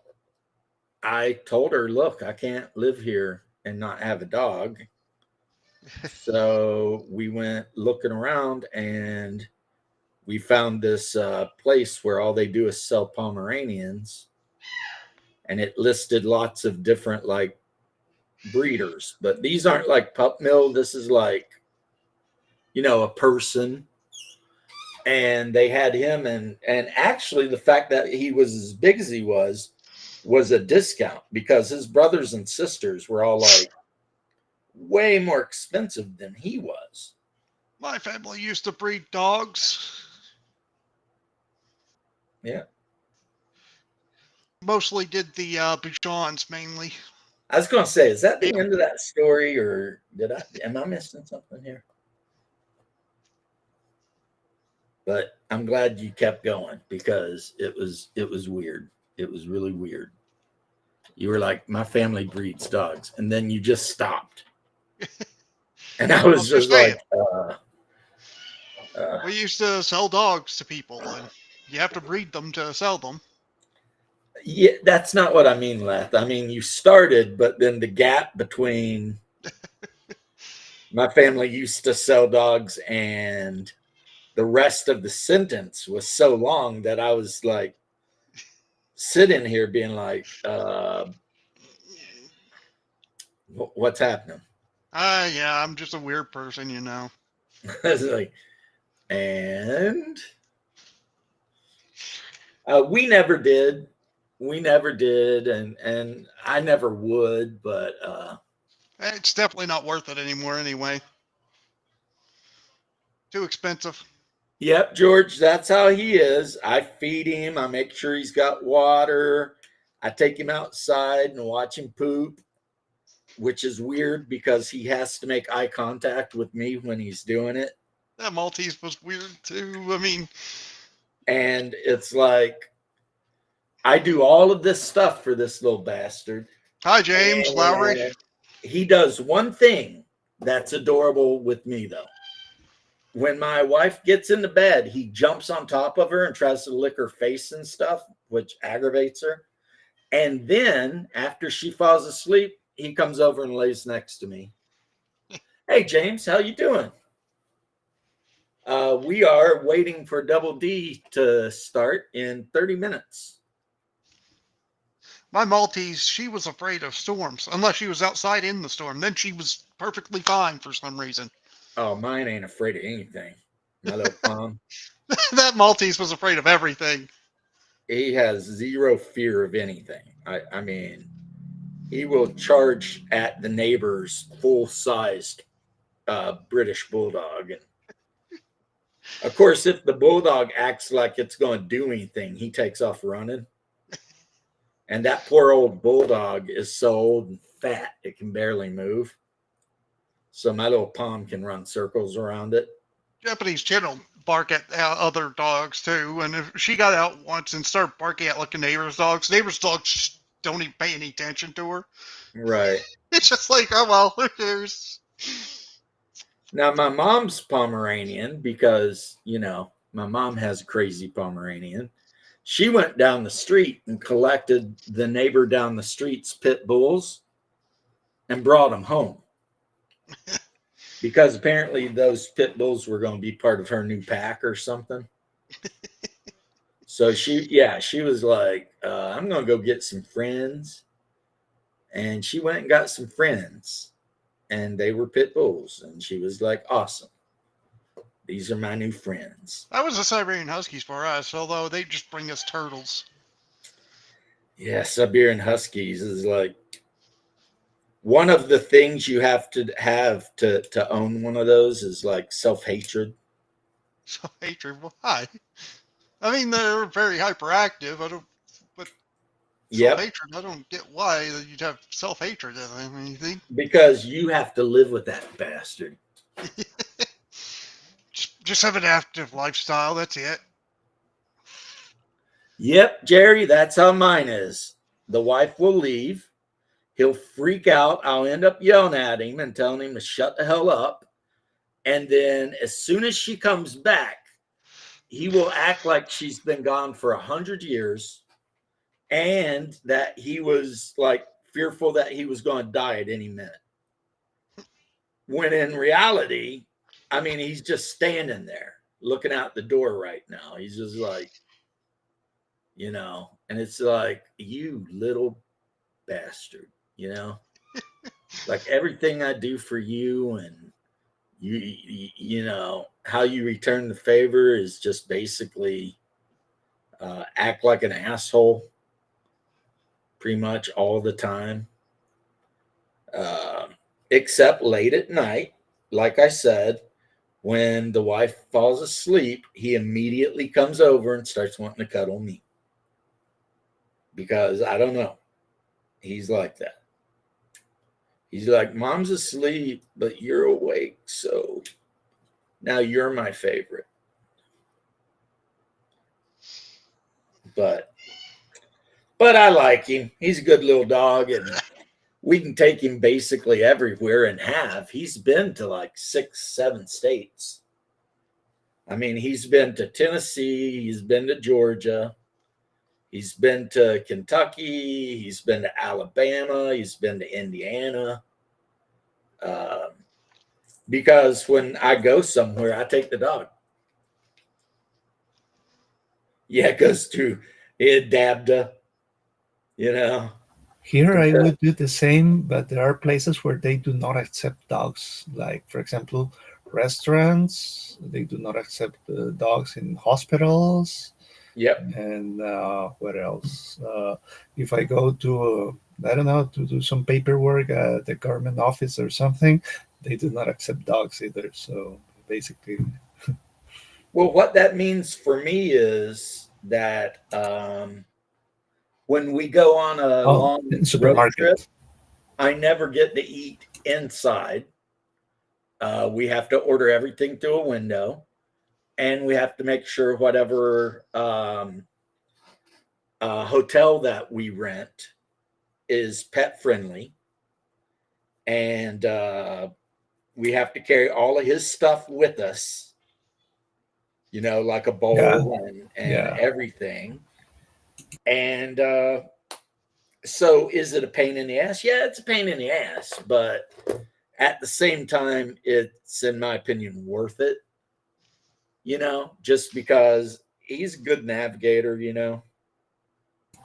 I told her, look, I can't live here and not have a dog. So we went looking around and we found this place where all they do is sell Pomeranians. And it listed lots of different like breeders, but these aren't like pup mill. This is like, you know, a person. And they had him, and actually the fact that he was as big as he was a discount because his brothers and sisters were all like way more expensive than he was. My family used to breed dogs. Yeah. Mostly did the Bichons mainly. I was going to say, is that the end of that story, or am I missing something here? But I'm glad you kept going because it was weird. It was really weird. You were like, my family breeds dogs, and then you just stopped. And I was just like, we used to sell dogs to people, and you have to breed them to sell them. yeah, that's not what I mean, Leth. I mean, you started, but then the gap between my family used to sell dogs and the rest of the sentence was so long that I was like sitting here being like, what's happening? Yeah, I'm just a weird person, you know. I was like, and we never did, and I never would, but it's definitely not worth it anymore anyway. Too expensive. Yep, George, that's how he is. I feed him, I make sure he's got water, I take him outside and watch him poop, which is weird because he has to make eye contact with me when he's doing it. That Maltese was weird too. I mean, and it's like I do all of this stuff for this little bastard. Hi, James Lowry. He does one thing that's adorable with me, though. When my wife gets into bed, he jumps on top of her and tries to lick her face and stuff, which aggravates her. And then after she falls asleep, he comes over and lays next to me. Hey, James, how you doing? We are waiting for Double D to start in 30 minutes. My Maltese, she was afraid of storms, unless she was outside in the storm. Then she was perfectly fine for some reason. Oh, mine ain't afraid of anything. My little Pom. That Maltese was afraid of everything. He has zero fear of anything. I mean, he will charge at the neighbor's full-sized British bulldog. And of course, if the bulldog acts like it's going to do anything, he takes off running. And that poor old bulldog is so old and fat, it can barely move. So my little Pom can run circles around it. Japanese Chin will bark at other dogs too. And if she got out once and started barking at like a neighbor's dogs just don't even pay any attention to her. Right. It's just like, oh well, who cares? Now my mom's Pomeranian, because you know my mom has a crazy Pomeranian. She went down the street and collected the neighbor down the street's pit bulls and brought them home. Because apparently those pit bulls were going to be part of her new pack or something. So she was like, I'm going to go get some friends. And she went and got some friends. And they were pit bulls. And she was like, awesome. These are my new friends. That was the Siberian Huskies for us, although they just bring us turtles. Yeah, Siberian Huskies is like one of the things you have to own one of those is like self-hatred. Self-hatred? Why? I mean, they're very hyperactive. Yep. Self-hatred. I don't get why you'd have self-hatred in anything. Because you have to live with that bastard. Just have an active lifestyle. That's it. Yep, Jerry, that's how mine is. The wife will leave. He'll freak out. I'll end up yelling at him and telling him to shut the hell up. And then as soon as she comes back, he will act like she's been gone for 100 years and that he was like fearful that he was going to die at any minute. When in reality, I mean, he's just standing there looking out the door right now. He's just like, you know, and it's like, you little bastard, you know, like everything I do for you and you know, how you return the favor is just basically act like an asshole pretty much all the time. Except late at night, like I said, when the wife falls asleep, he immediately comes over and starts wanting to cuddle me. Because I don't know. He's like that. He's like, Mom's asleep, but you're awake. So now you're my favorite. But I like him. He's a good little dog. And we can take him basically everywhere and have. He's been to like 6, 7 states. I mean, he's been to Tennessee. He's been to Georgia. He's been to Kentucky. He's been to Alabama. He's been to Indiana. Because when I go somewhere, I take the dog. Yeah, it goes to Dabda, you know. Here I would do the same, but there are places where they do not accept dogs. Like, for example, restaurants, they do not accept dogs in hospitals. Yep. And what else? If I go to, I don't know, to do some paperwork at the government office or something, they do not accept dogs either. So basically. Well, what that means for me is that when we go on a long road trip, I never get to eat inside. We have to order everything through a window. And we have to make sure whatever hotel that we rent is pet friendly. And we have to carry all of his stuff with us, you know, like a bowl and everything. And so is it a pain in the ass? Yeah, it's a pain in the ass. But at the same time, it's, in my opinion, worth it. You know, just because he's a good navigator, you know.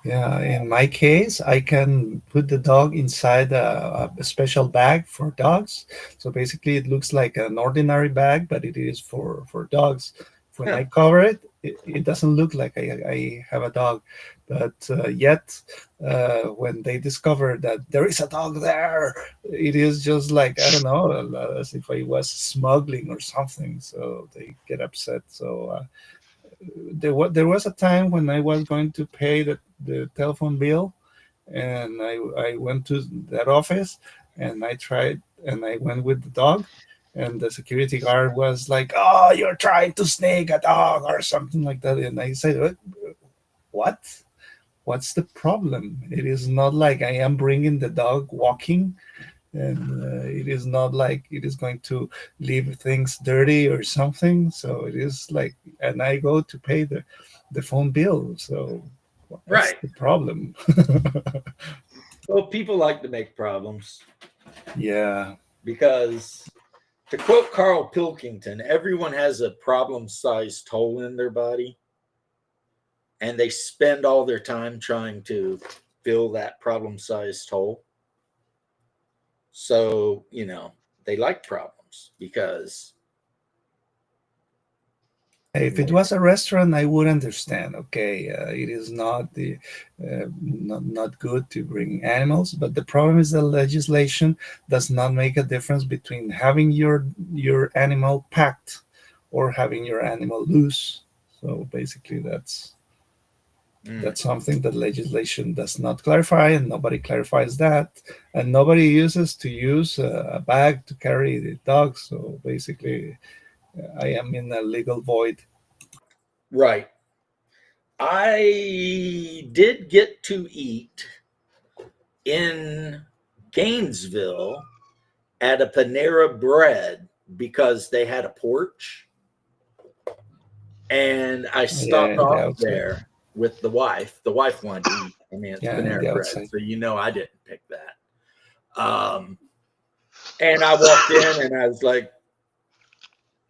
Yeah, in my case, I can put the dog inside a special bag for dogs. So basically, it looks like an ordinary bag, but it is for dogs. When I cover it, it doesn't look like I have a dog. But yet, when they discover that there is a dog there, it is just like, I don't know, as if I was smuggling or something. So they get upset. So there was a time when I was going to pay the telephone bill, and I went to that office, and I went with the dog, and the security guard was like, "Oh, you're trying to snake a dog," or something like that. And I said, "What? What's the problem? It is not like I am bringing the dog walking, and it is not like it is going to leave things dirty or something. So it is like, and I go to pay the phone bill. So what's the problem?" Well, people like to make problems. Yeah. Because to quote Carl Pilkington, everyone has a problem-sized hole in their body, and they spend all their time trying to fill that problem-sized hole. So, you know, they like problems because if it was a restaurant, I would understand. Okay, it is not not good to bring animals, but the problem is the legislation does not make a difference between having your animal packed or having your animal loose. So basically, that's That's something that legislation does not clarify, and nobody clarifies that, and nobody uses to use a bag to carry the dog. So basically, I am in a legal void. Right. I did get to eat in Gainesville at a Panera Bread because they had a porch, and I Yeah, stopped in the off outside. there with the wife. The wife wanted to eat. I mean, it's Yeah, in Panera the Bread, outside. so I didn't pick that. And I walked in and I was like,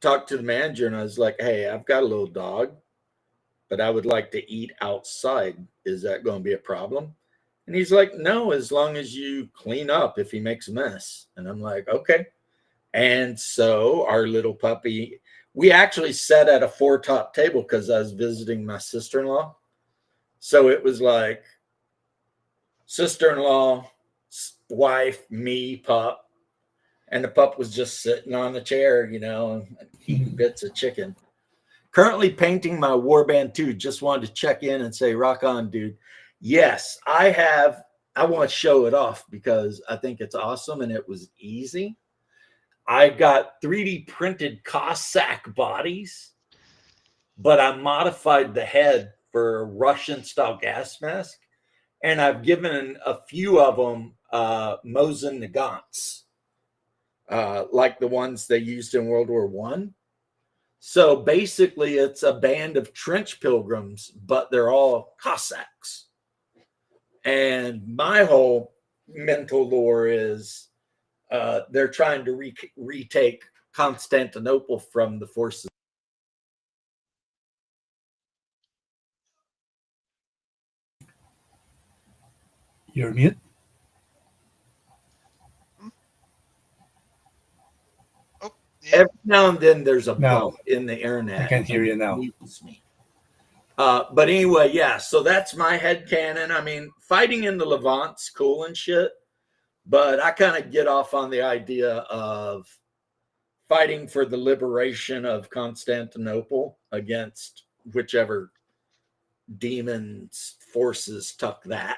talked to the manager, and I was like, "Hey, I've got a little dog, but I would like to eat outside. Is that going to be a problem?" And he's like, "No, as long as you clean up if he makes a mess." And I'm like, "Okay." And so our little puppy, we actually sat at a four-top table because I was visiting my sister-in-law. So it was like sister-in-law, wife, me, pup, and the pup was just sitting on the chair, eating bits of chicken. Currently painting my Warband 2. Just wanted to check in and say, rock on, dude. Yes, I have. I want to show it off because I think it's awesome and it was easy. I got 3D printed Cossack bodies, but I modified the head for a Russian style gas mask. And I've given a few of them Mosin Nagants, like the ones they used in World War One. So basically, it's a band of trench pilgrims, but they're all Cossacks. And my whole mental lore is they're trying to retake Constantinople from the forces. You're mute. Oh, yeah. Every now and then there's a Now bump in the internet. I can hear you now. Mutes me. But anyway, yeah, so that's my headcanon. I mean, fighting in the Levant's cool and shit, but I kind of get off on the idea of fighting for the liberation of Constantinople against whichever demons forces took that.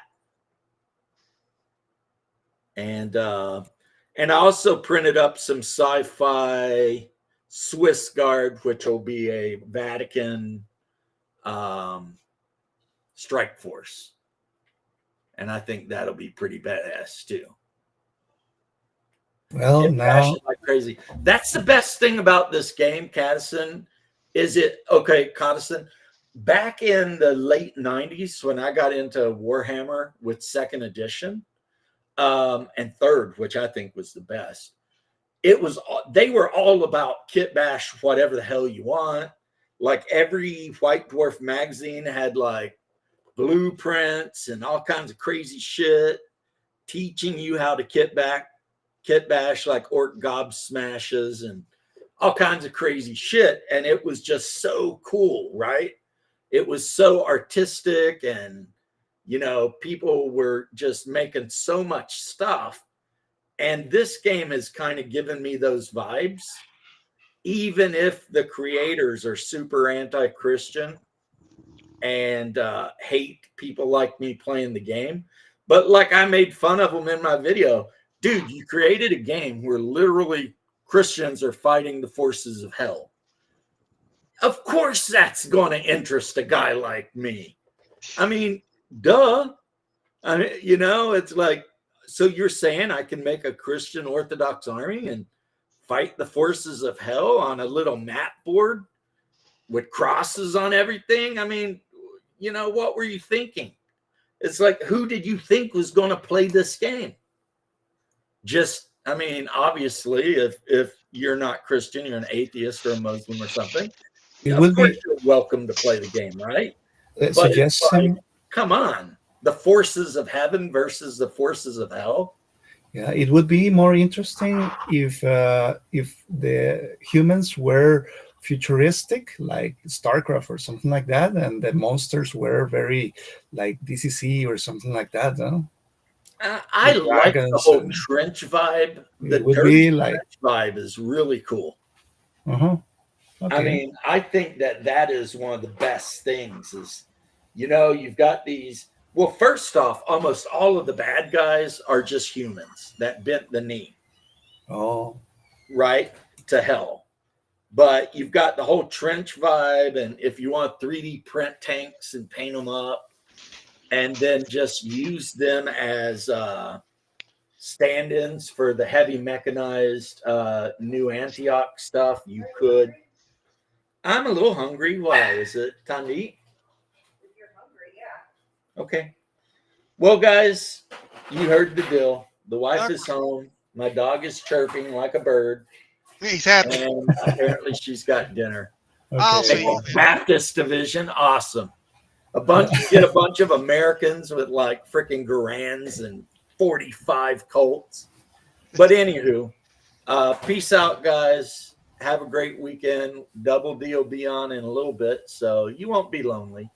And I also printed up some sci-fi Swiss Guard, which will be a Vatican strike force. And I think that'll be pretty badass too. Well, now Like crazy. That's the best thing about this game, Cadison. Cadison? Back in the late 90s, when I got into Warhammer with second edition and third, which I think was the best, they were all about kit bash whatever the hell you want. Like every White Dwarf magazine had like blueprints and all kinds of crazy shit, teaching you how to kit bash like orc gob smashes and all kinds of crazy shit. And it was just so cool, right? It was so artistic, and people were just making so much stuff. And this game has kind of given me those vibes, even if the creators are super anti-Christian and hate people like me playing the game. But like I made fun of them in my video. Dude, you created a game where literally Christians are fighting the forces of hell. Of course that's going to interest a guy like me. I mean, duh. I mean, it's like, so you're saying I can make a Christian Orthodox army and fight the forces of hell on a little map board with crosses on everything? I mean, what were you thinking? It's like, who did you think was going to play this game? Obviously, if you're not Christian, you're an atheist or a Muslim or something, of course you're welcome to play the game, right? But it's like, come on, the forces of heaven versus the forces of hell. Yeah, it would be more interesting if the humans were futuristic, like StarCraft or something like that, and the monsters were very like DCC or something like that. No? I like the whole trench vibe. The dirty trench vibe is really cool. Uh-huh. Okay. I mean, I think that is one of the best things is, You've got these. Well, first off, almost all of the bad guys are just humans that bent the knee, Oh, right, to hell. But you've got the whole trench vibe, and if you want 3D print tanks and paint them up, and then just use them as stand-ins for the heavy mechanized new Antioch stuff, you could. I'm a little hungry. Why? Is it time to eat? If you're hungry, yeah. Okay. Well, guys, you heard the deal. The wife is home. My dog is chirping like a bird. He's happy. And apparently she's got dinner. I'll okay. see you. Baptist division, awesome. Get a bunch of Americans with like freaking Garans and 45 Colts. But anywho, peace out, guys. Have a great weekend. Double D will be on in a little bit, so you won't be lonely.